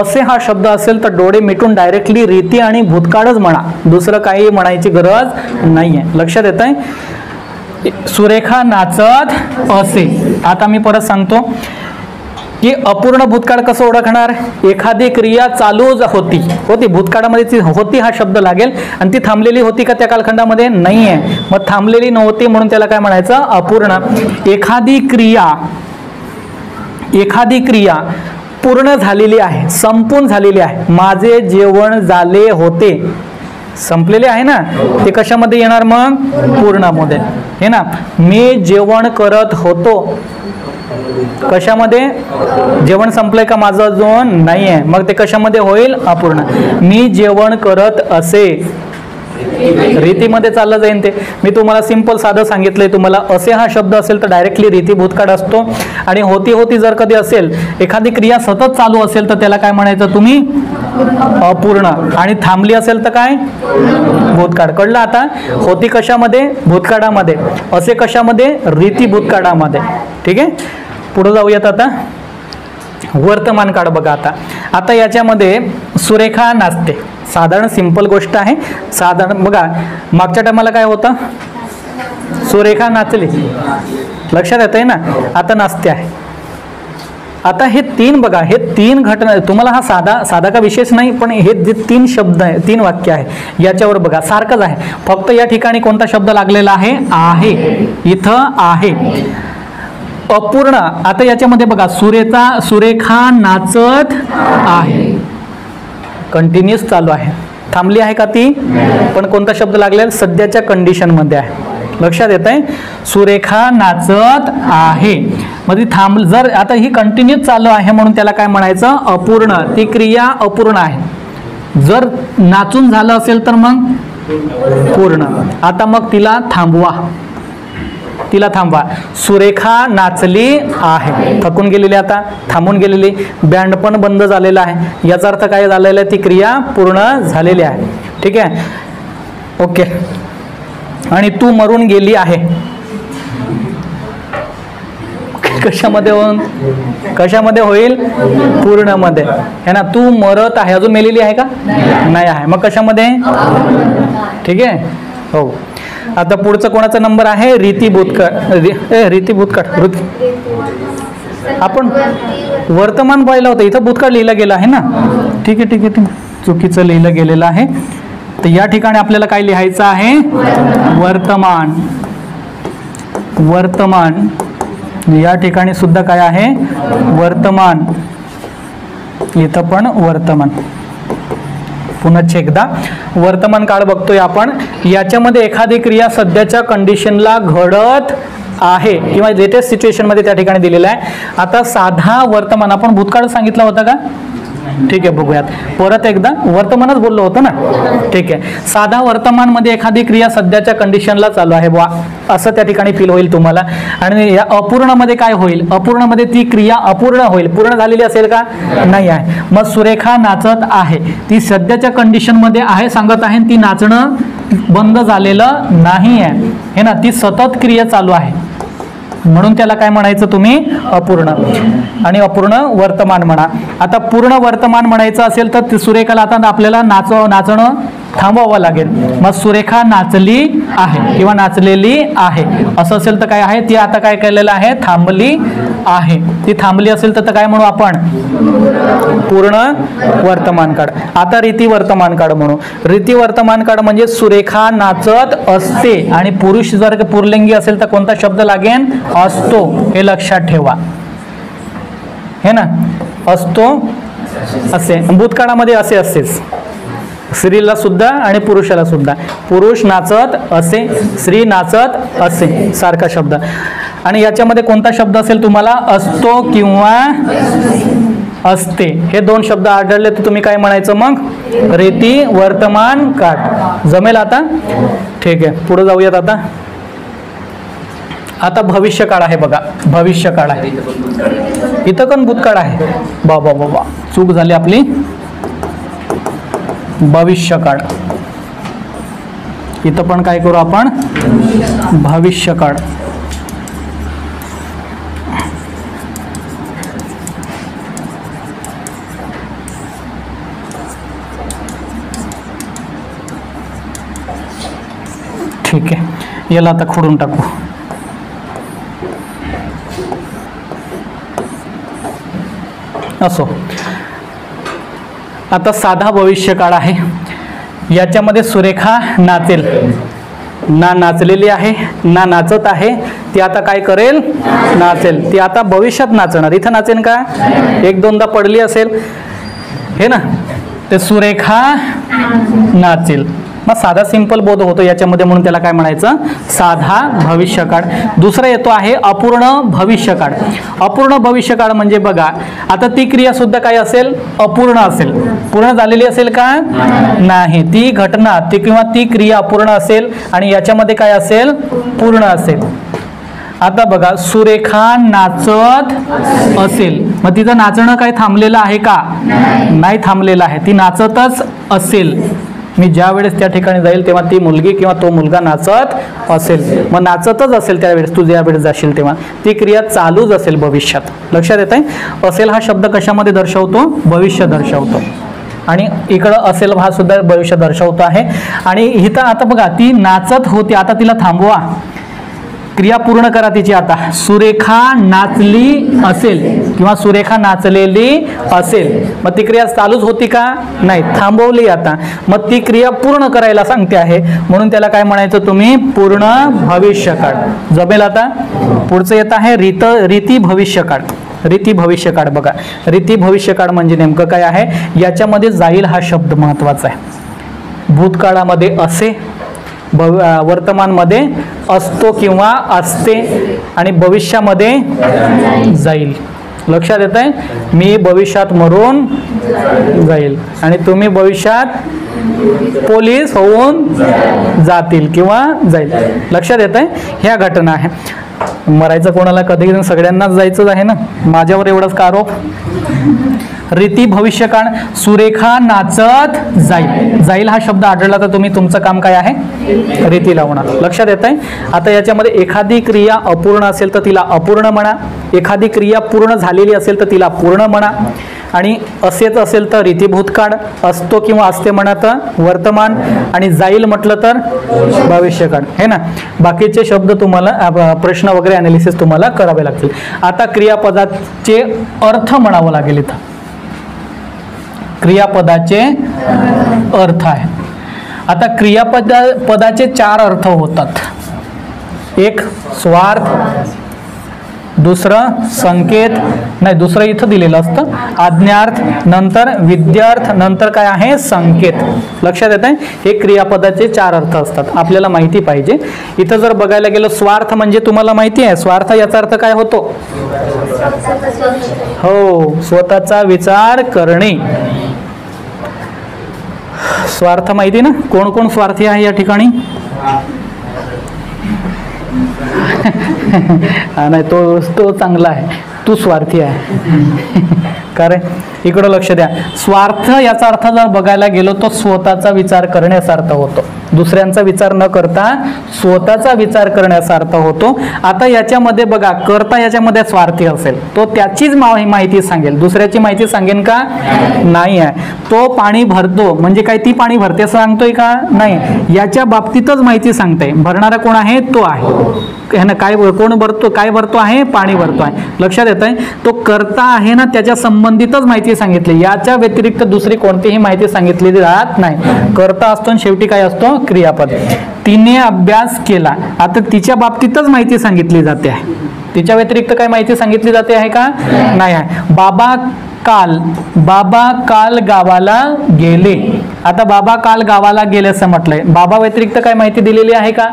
S1: असे हा शब्द असेल तर डोळे मिटून डायरेक्टली रीती आणि भूतकाळच म्हणा, दुसरं काही म्हणायची गरज नाहीये. लक्षात येत आहे, सुरेखा नाचत असे. आता मी परत सांगतो की अपूर्ण भूतकाळ कसं ओळखणार, एखादी क्रिया चालूच होती, भूतकाळामध्ये ती होती हा शब्द लागेल, आणि ती थांबलेली होती का त्या कालखंडामध्ये, नाही आहे, मग थांबलेली नव्हती म्हणून त्याला काय म्हणायचं, अपूर्ण. एखादी क्रिया पूर्ण झालेली आहे, संपून झालेली आहे. माझे जेवण झाले होते, संपलेले आहे ना, ते कशामध्ये येणार मग, पूर्णमध्ये, हे ना. मी जेवण करत होतो, कशामध्ये, जेवण संपलंय का माझं अजून, नाही आहे, मग ते कशामध्ये होईल, अपूर्ण. मी जेवण करत असे, रीतीमध्ये चाललं जाईल ते. मी तुम्हाला सिंपल साधं सांगितलंय तुम्हाला. असे हा शब्द असेल तर डायरेक्टली रीती भूतकाळ असतो, आणि होती होती जर कधी असेल, एखादी क्रिया सतत चालू असेल तर त्याला काय म्हणायचं तुम्ही, अपूर्ण. आणि थांबली असेल तर काय, भूतकाळ. कळलं आता, होती कशामध्ये, भूतकाळामध्ये, असे कशामध्ये, रीती भूतकाळामध्ये. ठीक आहे, पुढे जाऊयात. आता वर्तमान काळ बघा. आता याच्यामध्ये सुरेखा नाचते, साधारण सिंपल गोष्ट आहे. साधारण बघा, मागच्या टायमाला काय होतं, सुरेखा नाचली, लक्षात येत आहे ना, आता नाचते आहे. आता हे तीन बघा, हे तीन घटना, तुम्हाला हा साधा का विशेष नाही, पण हे जे तीन शब्द आहे, तीन वाक्य आहे, याच्यावर बघा सारखंच आहे, फक्त या ठिकाणी कोणता शब्द लागलेला आहे, इथं आहे, अपूर्ण. आता याच्यामध्ये बघा, सुरेखा नाचत आहे, कंटिन्युअस चालू आहे, थांबली आहे का ती, पण कोणता शब्द लागलेला, सध्याच्या कंडिशन मध्ये आहे. लक्षात येत आहे, सुरेखा नाचत आहे, मध्ये थांब, जर आता ही कंटिन्युअस चालू आहे म्हणून त्याला काय म्हणायचं, अपूर्ण. ती क्रिया अपूर्ण आहे. जर नाचून झालं असेल तर मग पूर्ण. आता मग तिला थांबवा, सुरेखा नाचली आहे, थकून गेलेली, आता थांबून गेलेली, बँड पण बंद झालेला आहे, याचा अर्थ काय झालेला आहे, ती क्रिया पूर्ण झालेली आहे. ठीक आहे, ओके. आणि तू मरून गेली आहे, कशामध्ये होईल, पूर्णमध्ये, है ना. तू मरत आहे, अजून मेलेली आहे का, नाही आहे, मग कशामध्ये, ठीक आहे, हो. आता पुढचं कोणाचा नंबर आहे, रीती भूतकाळ. आपण वर्तमान पाहिलं होतं, इथं भूतकाळ लिहिलं गेलं आहे ना. ठीक आहे, चुकीचं लिहिलं गेलेलं आहे. तर या ठिकाणी आपल्याला काय लिहायचं आहे, वर्तमान. या ठिकाणी सुद्धा काय आहे, वर्तमान, इथं पण वर्तमान. पुन्हा एकदा वर्तमान काळ बघतोय आपण. याच्यामध्ये एखादी क्रिया सध्याच्या कंडिशनला घडत आहे किंवा लेटेस्ट सिच्युएशन मध्ये त्या ठिकाणी दिलेला आहे. आता साधा वर्तमान, आपण भूतकाळ सांगितला होता का? ठीक आहे, बघूयात परत एकदा. वर्तमानच बोललो होतो ना. ठीक आहे, साधा वर्तमान मध्ये एखादी क्रिया सध्याच्या कंडिशनला चालू आहे बा, असं त्या ठिकाणी फील होईल तुम्हाला. आणि या अपूर्ण मध्ये काय होईल, अपूर्ण मध्ये ती क्रिया अपूर्ण होईल. पूर्ण झालेली असेल का? नाही आहे. मग सुरेखा नाचत आहे, ती सध्याच्या कंडिशन मध्ये आहे सांगत आहे, ती नाचणं बंद झालेलं नाही आहे, हे ना, ती सतत क्रिया चालू आहे, म्हणून त्याला काय म्हणायचं तुम्ही, अपूर्ण. आणि अपूर्ण वर्तमान म्हणा. आता पूर्ण वर्तमान म्हणायचं असेल तर सुरेखाला आता आपल्याला नाचणं थांबवावं लागेल. मग सुरेखा नाचली आहे किंवा नाचलेली आहे असं असेल तर काय आहे, ती आता काय केलेलं आहे, थांबली आहे. ती थांबली असेल तर काय म्हणू आपण, पूर्ण वर्तमान काळ. आता रीती वर्तमान काळ म्हणू. रीती वर्तमान काळ म्हणजे सुरेखा नाचत असते, आणि पुरुष जर पुरलिंगी असेल तर कोणता शब्द लागेल, असतो. हे लक्षात ठेवा, हे ना, असतो असे. भूतकाळामध्ये असे असतेच, स्त्रीला सुद्धा आणि पुरुषाला सुद्धा. पुरुष नाचत असे, स्त्री नाचत असे, सारखा शब्द. आणि याच्यामध्ये कोणता शब्द असेल तुम्हाला, असतो किंवा असते, हे दोन शब्द आढळले तर तुम्ही काय म्हणायचं मग, रीती वर्तमान काळ. जमेल आता? ठीक आहे, पुढे जाऊयात. आता भविष्य काळ आहे बघा, भविष्य काळ आहे. इथं पण भूतकाळ आहे. बाबा बाबा, चूक झाली आपली. भविष्य काळ, इथं पण काय करू आपण, भविष्य काळ. ठीक आहे, याला आता खोडून टाकू. असो, आता साधा भविष्य काळ आहे. याच्यामध्ये सुरेखा नाचेल, ना नाचलेली आहे ना नाचत आहे, ती आता काय करेल, नाचेल. ती आता भविष्यात नाचणार. इथं नाचेल का, एक दोनदा पडली असेल, हे ना, ते सुरेखा नाचेल. मग साधा सिंपल बोध होतो याच्यामध्ये, म्हणून त्याला काय म्हणायचं, साधा भविष्यकाळ. दुसरा येतो आहे अपूर्ण भविष्यकाळ. अपूर्ण भविष्यकाळ म्हणजे बघा, आता ती क्रिया सुद्धा काय असेल, अपूर्ण असेल. पूर्ण झालेली असेल का, नाही. ती घटना ती किंवा ती क्रिया अपूर्ण असेल आणि याच्यामध्ये काय असेल, पूर्ण असेल. आता बघा, सुरेखा नाचत असेल, मग तिचं नाचणं काय थांबलेलं आहे का, नाही थांबलेलं आहे, ती नाचतच असेल. मी ज्या वेळेस त्या ठिकाणी जाईल तेव्हा ती मुलगी किंवा तो मुलगा नाचत असेल, मग नाचतच असेल त्यावेळेस, तू ज्या वेळेस जाशील तेव्हा ती क्रिया चालूच असेल भविष्यात. लक्षात येत आहे? असेल हा शब्द कशामध्ये दर्शवतो, भविष्य दर्शवतो. आणि इकडं असेल हा सुद्धा भविष्य दर्शवतो आहे. आणि इथं आता बघा, ती नाचत होती, आता तिला थांबवा, क्रिया पूर्ण करा तिची. आता सुरेखा नाचली असेल किंवा सुरेखा नाचलेली असेल, मग ती क्रिया चालूच होती का, नाही, थांबवली. आता मग ती क्रिया पूर्ण करायला सांगते आहे, म्हणून त्याला काय म्हणायचं तुम्ही, पूर्ण भविष्यकाळ. जमेल? आता पुढचं येत आहे रीती भविष्यकाळ. रीती भविष्यकाळ बघा, रीती भविष्यकाळ म्हणजे नेमकं काय आहे, याच्यामध्ये जाईल हा शब्द महत्वाचा आहे. भूतकाळामध्ये असे, वर्तमानमध्ये असतो किंवा असते, आणि भविष्यामध्ये जाईल. लक्षात येत आहे? मी भविष्यात मरून जाईल आणि तुम्ही भविष्यात पोलीस होऊन जातील किंवा जाईल. लक्षात येत आहे? ह्या घटना आहे. मरायचं कोणाला, कधी सगळ्यांनाच जायचंच आहे ना, माझ्यावर एवढाच का आरोप. रीती भविष्यकाळ, सुरेखा नाचत जाईल. जाईल हा शब्द आढळला तर तुम्ही तुमचं काम काय आहे, रीती लावणार. लक्षात येत आहे? आता याच्यामध्ये एखादी क्रिया अपूर्ण असेल तर तिला अपूर्ण म्हणा, एखादी क्रिया पूर्ण झालेली असेल तर तिला पूर्ण म्हणा, आणि असेच असेल तर रीती भूतकाळ, असतो किंवा असते म्हणा तर वर्तमान, आणि जाईल म्हटलं तर भविष्यकाळ. हे ना, बाकीचे शब्द तुम्हाला प्रश्न वगैरे अनालिसिस तुम्हाला करावे लागतील. आता क्रियापदाचे अर्थ म्हणावं लागेल. इथं क्रियापदाचे अर्थ आहे. आता पदाचे चार अर्थ होतात. एक स्वार्थ, दुसरं संकेत, नाही दुसरं इथं दिलेलं असतं आज्ञार्थ, नंतर विद्यार्थ, नंतर काय आहे संकेत. लक्षात येत आहे. हे क्रियापदाचे 4 अर्थ असतात, आपल्याला माहिती पाहिजे. इथं जर बघायला गेलो स्वार्थ म्हणजे तुम्हाला माहिती आहे स्वार्थ याचा अर्थ काय होतो? हो, स्वतःचा विचार करणे. स्वार्थ माहिती ना, कोण कोण स्वार्थी आहे या ठिकाणी? नाही तो चांगला आहे, तू स्वार्थी आहे. कारण इकडं लक्ष द्या, स्वार्थ याचा अर्थ जर बघायला गेलो तो स्वतःचा विचार करण्याचा अर्थ होतो. दुसऱ्यांचा विचार न करता स्वतःचा विचार करण्याचा अर्थ होतो. आता याच्यामध्ये बघा, करता याच्यामध्ये स्वार्थी असेल तो त्याचीच माहिती सांगेल, दुसऱ्याची माहिती सांगेन का? नाही आहे. तो पाणी भरतो म्हणजे काय ती पाणी भरते सांगतोय का? नाही, याच्या बाबतीतच माहिती सांगते. भरणारा कोण आहे? तो आहे ना. काय कोण भरतो? काय भरतो आहे? पाणी भरतो आहे. लक्षात येत आहे. तो करता आहे ना, त्याच्या संबंधितच माहिती सांगितली, याच्या व्यतिरिक्त दुसरी कोणतीही माहिती सांगितली जात नाही. करता असतो आणि शेवटी काय असतो? क्रियापद. तिने अभ्यास केला, आता तिच्या बाबतीतच माहिती सांगितली जाते आहे, तिच्या व्यतिरिक्त काय माहिती सांगितली जाते आहे का? नाही आहे. बाबा काल गावाला गेले, आता बाबा काल गावाला गेले असं म्हटलंय, बाबा व्यतिरिक्त काय माहिती दिलेली आहे का?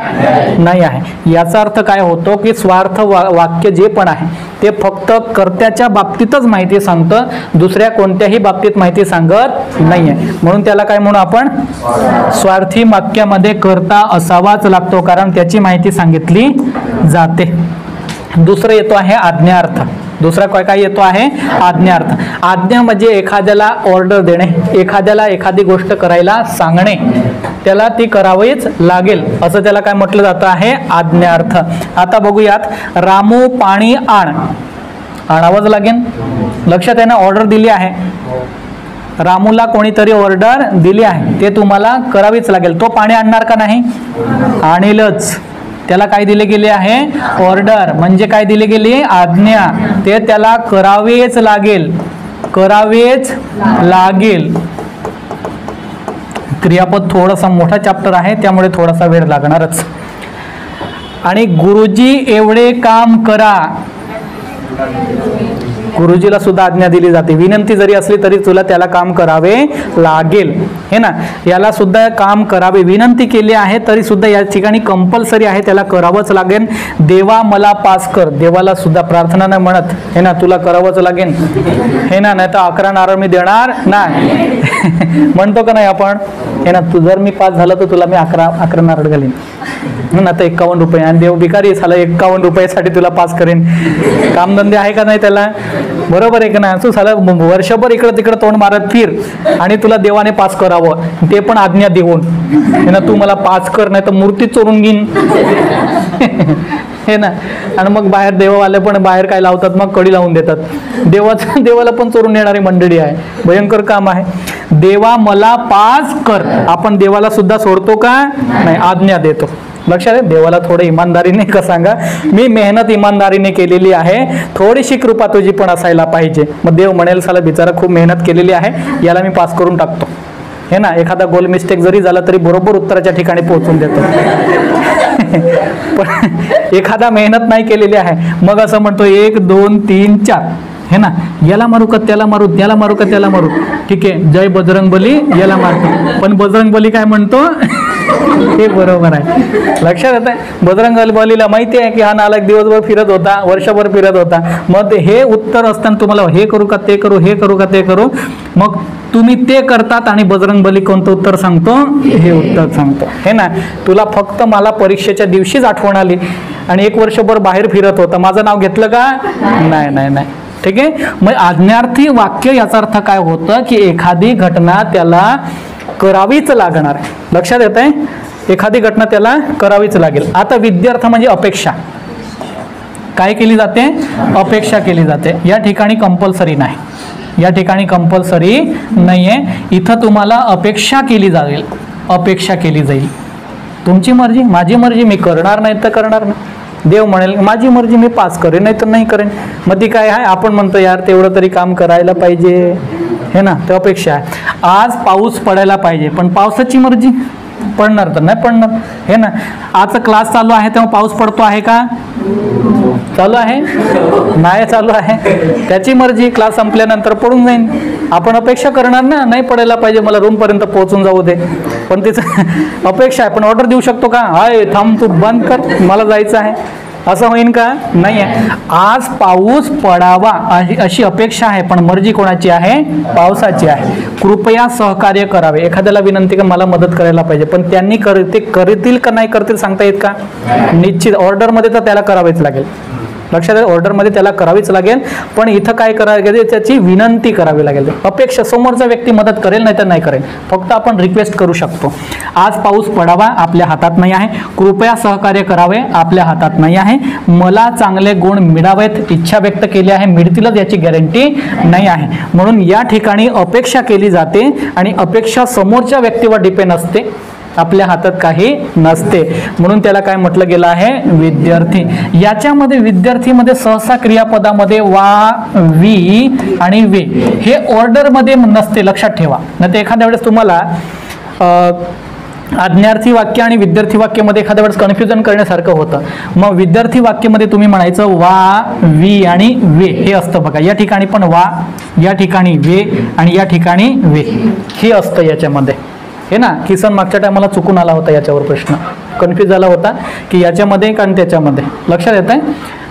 S1: नाही आहे. याचा अर्थ काय होतो की स्वार्थ वाक्य जे पण आहे ते फक्त कर्त्याच्या बाबतीतच माहिती सांगतं, दुसऱ्या कोणत्याही बाबतीत माहिती सांगत नाहीये. म्हणून त्याला काय म्हणू आपण? स्वार्थी वाक्यामध्ये कर्ता असावाच लागतो, कारण त्याची माहिती सांगितली जाते. दुसरं येतो आहे आज्ञार्थ. दुसरा काय येतो आहे? आज्ञार्थ. आज्ञा म्हणजे एखाद्याला ऑर्डर देणे, एखाद्याला एखादी गोष्ट करायला सांगणे, त्याला ती करावीच लागेल असं त्याला काय म्हटलं जातं आहे? आज्ञार्थ. आता बघूयात, रामू पाणी आणावंच लागेल. लक्षात आहे ना, ऑर्डर दिली आहे, रामूला कोणीतरी ऑर्डर दिली आहे, ते तुम्हाला करावीच लागेल. तो पाणी आणणार का नाही? आणेलच. त्याला काय दिले गेले आहे? ऑर्डर. म्हणजे काय दिली गेली? आज्ञा. ते त्याला करावेच लागेल, करावेच लागेल. क्रियापद थोडासा मोठा चॅप्टर आहे, त्यामुळे थोडासा वेळ लागणारच. आणि गुरुजी एवढे काम करा, गुरुजीला सुद्धा आज्ञा दिली जाते. विनंती जरी असली तरी तुला त्याला काम करावे लागेल, हे ना. याला सुद्धा काम करावे, विनंती केली आहे तरी सुद्धा या ठिकाणी कंपल्सरी आहे, त्याला करावंच लागेल. देवा मला पास कर, देवाला सुद्धा प्रार्थना नाही म्हणत, हे ना, तुला करावंच लागेल, हे ना, नाही तर 11 नारळ मी देणार नाही. म्हणतो का नाही आपण? हे ना, तू जर मी पास झालं तर तुला मी 11 नारळ घालीन, ना. तर 51 रुपये, आणि देव भिकारी झाला, 51 रुपयासाठी तुला पास करेन. कामधंदे आहे का नाही त्याला? बरोबर आहे का नाही? तू झालं वर्षभर इकडं तिकडं तोंड मारत फिर आणि तुला देवाने पास करावं, ते पण आज्ञा देऊन, हे ना, तू मला पास कर नाही तर मूर्ती चोरून घेईन, हे ना. आणि मग बाहेर देवावाले पण बाहेर काय लावतात? मग कडी लावून देतात. देवाला पण चोरून नेणारी मंडळी आहे. भयंकर काम आहे. देवा मला पास कर, आपण देवाला सुद्धा सोडतो का? नाही, आज्ञा देतो. लक्षात आहे. देवाला थोडं इमानदारीने का सांगा, मी मेहनत इमानदारीने केलेली आहे, थोडीशी कृपा तुझी पण असायला पाहिजे. मग देव म्हणेल, साला बिचारा खूप मेहनत केलेली आहे, याला मी पास करून टाकतो, हे ना. एखादा गोल मिस्टेक जरी झाला तरी बरोबर उत्तराच्या ठिकाणी पोहोचून देतो. पण एखादा मेहनत नाही केलेली आहे, मग असं म्हणतो 1 2 3 4, हे ना, याला मारू का त्याला मारू, त्याला मारू का त्याला मारू, ठीक आहे, जय बजरंगबली, याला मारतो. पण बजरंगबली काय म्हणतो? हे बरोबर आहे. लक्षात येत आहे. बजरंगबलीला माहिती आहे की हा नालायक दिवसभर फिरत होता, वर्षभर फिरत होता. मग हे उत्तर असताना तुम्हाला हे करू का ते करू, हे करू का ते करू, मग तुम्ही ते करतात आणि बजरंगबली कोणतं उत्तर सांगतो? हे उत्तर सांगतो, हे ना. तुला फक्त मला परीक्षेच्या दिवशीच आठवण आली आणि 1 वर्षभर बाहेर फिरत होता, माझं नाव घेतलं का? नाही नाही नाही, ठीक आहे. मग आज्ञार्थी वाक्य याचा अर्थ काय होतं की एखादी घटना त्याला करावीच लागणार आहे. लक्षात येत आहे. एखादी घटना त्याला करावीच लागेल. आता विद्यार्थ म्हणजे अपेक्षा. काय केली जाते? अपेक्षा केली जाते. या ठिकाणी कंपल्सरी नाही, या ठिकाणी कंपल्सरी नाहीये. इथं तुम्हाला अपेक्षा केली जाईल, अपेक्षा केली जाईल. तुमची मर्जी, माझी मर्जी, मी करणार नाही तर करणार नाही. देव म्हणेल माझी मर्जी, मी पास करेन नाही तर नाही करेन. मग ती काय आहे? आपण म्हणतो यार तेवढं तरी काम करायला पाहिजे, हे ना. तर अपेक्षा आहे. आज पाऊस पडायला पाहिजे, पण पावसाची मर्जी, पडणार तर नाही पडणार, हे ना. आज क्लास चालू आहे तेव्हा पाऊस पडतो आहे का? चालू आहे? नाही चालू आहे. त्याची मर्जी, क्लास संपल्यानंतर पडून जाईन. आपण अपेक्षा करणार ना, नाही पडायला पाहिजे, मला रूमपर्यंत पोहोचून जाऊ दे. पण तिचं अपेक्षा आहे. पण ऑर्डर देऊ शकतो का? हाय थांब, तू बंद कर, मला जायचं आहे, असं होईन का? नाही आहे. आज पाऊस पडावा अशी अपेक्षा आहे, पण मर्जी कोणाची आहे? पावसाची आहे. कृपया सहकार्य करावे. एखाद्याला विनंती का मला मदत करायला पाहिजे, पण त्यांनी ते करतील का नाही करतील सांगता येत का? निश्चित ऑर्डरमध्ये तर त्याला करावेच लागेल. लक्षात आहे, ऑर्डरमध्ये त्याला करावीच लागेल. पण इथं काय करायला लागेल? त्याची विनंती करावी लागेल. अपेक्षा समोरचा व्यक्ती मदत करेल नाही तर नाही करेल, फक्त आपण रिक्वेस्ट करू शकतो. आज पाऊस पडावा आपल्या हातात नाही आहे. कृपया सहकार्य करावे आपल्या हातात नाही आहे. मला चांगले गुण मिळावेत इच्छा व्यक्त केली आहे, मिळतीलच याची गॅरंटी नाही आहे. म्हणून या ठिकाणी अपेक्षा केली जाते आणि अपेक्षा समोरच्या व्यक्तीवर डिपेंड असते, आपल्या हातात काही नसते. म्हणून त्याला काय म्हटलं गेलं आहे? विद्यार्थी. याच्यामध्ये विद्यार्थीमध्ये सहसा क्रियापदामध्ये वा, वी आणि वे हे ऑर्डरमध्ये नसते, लक्षात ठेवा. नाही तर एखाद्या वेळेस तुम्हाला आज्ञार्थी वाक्य आणि विद्यार्थी वाक्यामध्ये एखाद्या वेळेस कन्फ्युजन करण्यासारखं होतं. मग विद्यार्थी वाक्यामध्ये तुम्ही म्हणायचं वा, वी आणि वे हे असतं बघा. या ठिकाणी पण वा, या ठिकाणी वे आणि या ठिकाणी वे हे असतं याच्यामध्ये, हे ना. किसन मागच्या टायमाला चुकून आला होता, याच्यावर प्रश्न कन्फ्यूज झाला होता की याच्यामध्ये का त्याच्यामध्ये. लक्षात येत आहे?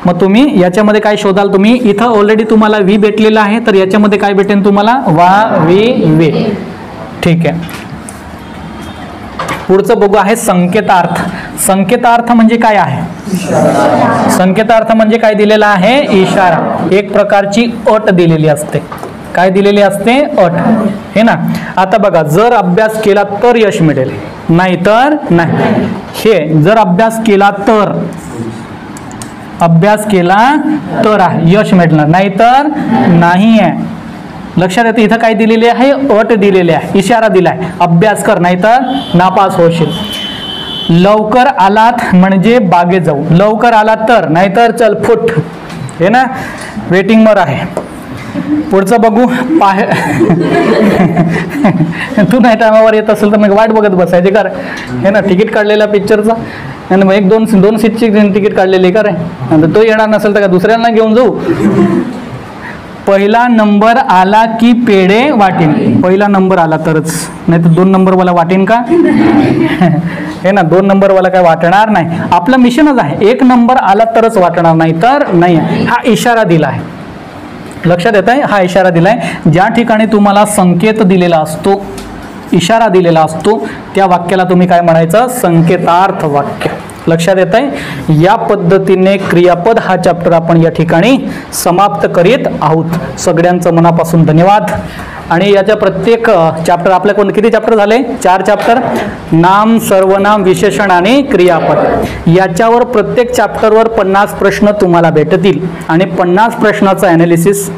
S1: मग तुम्ही याच्यामध्ये काय शोधाल? तुम्ही इथं ऑलरेडी तुम्हाला वी भेटलेला आहे, तर याच्यामध्ये काय भेटेल तुम्हाला? वा, वी, वे. ठीक आहे. पुढचं बघू आहे संकेतार्थ. संकेतार्थ म्हणजे काय आहे? संकेतार्थ म्हणजे काय दिलेला आहे? इशारा. एक प्रकारची अट दिलेली असते. काय दिलेली असते? अट, हे ना. आता बघा, जर अभ्यास केला तर यश मिळेल, नाही तर नाही. हे जर अभ्यास केला तर, अभ्यास केला तर आहे यश मिळणार, नाही तर नाही आहे. लक्षात येते? इथं काय दिलेली आहे? अट दिलेली आहे, इशारा दिला आहे. अभ्यास कर नाही तर नापास होशील. लवकर आलात म्हणजे बागेत जाऊ, लवकर आलात तर, नाही तर चल फुट, हे ना. वेटिंगवर आहे. पुढचं बघू. तू नाही टायमावर येत असेल तर मग वाट बघत बसायची का रे? हे ना, तिकीट काढलेला पिक्चरचा आणि मग एक दोन सीटची तिकीट काढलेली का रे? तो येणार नसेल तर का दुसऱ्यांना घेऊन जाऊ? पहिला नंबर आला की पेढे वाटेन. पहिला नंबर आला तरच, नाही तर 2 नंबरवाला वाटेन का? हे ना, 2 नंबरवाला काय वाटणार नाही. आपलं मिशनच आहे 1 नंबर आला तरच वाटणार, नाही तर नाही. हा इशारा दिला आहे. लक्षात येत आहे? हा इशारा दिलाय. ज्या ठिकाणी तुम्हाला संकेत दिलेला असतो, इशारा दिलेला असतो, त्या वाक्याला तुम्ही काय म्हणायचं? संकेतार्थ वाक्य. लक्षात येत आहे? या पद्धतीने क्रियापद हा चॅप्टर आपण या ठिकाणी समाप्त करीत आहोत. सगळ्यांचं मनापासून धन्यवाद. आणि याच्या प्रत्येक चॅप्टर आपल्याकडून किती चॅप्टर झाले? 4 चॅप्टर. नाम, सर्वनाम, विशेषण आणि क्रियापद. याच्यावर प्रत्येक चॅप्टरवर 50 प्रश्न तुम्हाला भेटतील आणि 50 प्रश्नाचं ॲनालिसिस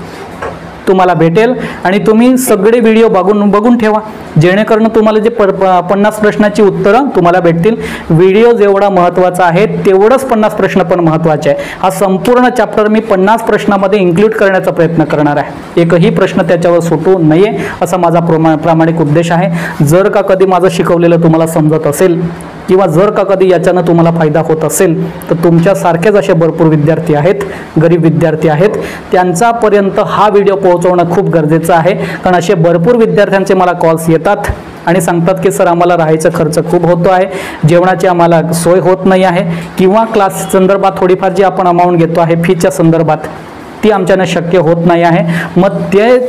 S1: तुम्हाला भेटेल. आणि तुम्ही सगळे व्हिडिओ बघून ठेवा, जेणेकरून तुम्हाला जे 50 प्रश्नाची उत्तरं तुम्हाला भेटतील. व्हिडिओ जेवढा महत्त्वाचा आहे तेवढंच 50 प्रश्न पण महत्त्वाचे आहे. हा संपूर्ण चॅप्टर मी 50 प्रश्नामध्ये इन्क्लूड करण्याचा प्रयत्न करणार आहे. एकही प्रश्न त्याच्यावर सुटू नये असा माझा प्रामाणिक उद्देश आहे. जर का कधी माझं शिकवलेलं तुम्हाला समजत असेल किंवा जर का कधी याच्यानं तुम्हाला फायदा होत असेल तर तुमच्यासारखेच असे भरपूर विद्यार्थी आहेत, गरीब विद्यार्थी आहेत, त्यांच्यापर्यंत हा व्हिडिओ पोहोचवणं खूप गरजेचं आहे. कारण असे भरपूर विद्यार्थ्यांचे मला कॉल्स येतात आणि सांगतात की सर आम्हाला राहायचा खर्च खूप होतो आहे, जेवणाची आम्हाला सोय होत नाही आहे, किंवा क्लास संदर्भात थोडीफार जी आपण अमाऊंट घेतो आहे फीच्या संदर्भात ती आमच्यानं शक्य होत नाही आहे. मग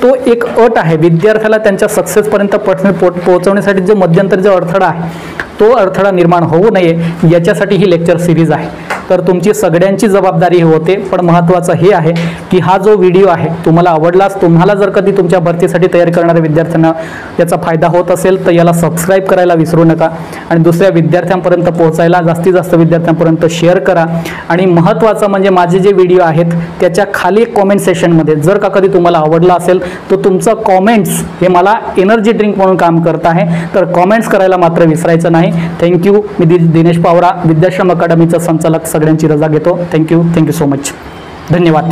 S1: तो एक अट आहे विद्यार्थ्याला त्यांच्या सक्सेसपर्यंत पोहोचवण्यासाठी जो मध्यंतरी जो अडथळा आहे तो अडथळा निर्माण होऊ नये याच्यासाठी ही लेक्चर सिरीज आहे. तर तुमची सगळ्यांची जबाबदारी होते. पण महत्त्वाचं हे आहे की हा जो व्हिडिओ आहे तुम्हाला आवडलाच, तुम्हाला जर कधी तुमच्या भरतीसाठी तयारी करणाऱ्या विद्यार्थ्यांना याचा फायदा होत असेल तर याला सबस्क्राईब करायला विसरू नका आणि दुसऱ्या विद्यार्थ्यांपर्यंत पोहोचायला जास्तीत जास्त विद्यार्थ्यांपर्यंत शेअर करा. आणि महत्त्वाचं म्हणजे माझे जे व्हिडिओ आहेत त्याच्या खाली कॉमेंट सेशनमध्ये जर का कधी तुम्हाला आवडला असेल तर तुमचं कॉमेंट्स हे मला एनर्जी ड्रिंक म्हणून काम करत आहे. तर कॉमेंट्स करायला मात्र विसरायचं नाही. थँक्यू. मी दिनेश पावरा, विद्याश्रम अकादमीचा संचालक, सगळ्यांची रजा घेतो. Thank you so much. धन्यवाद.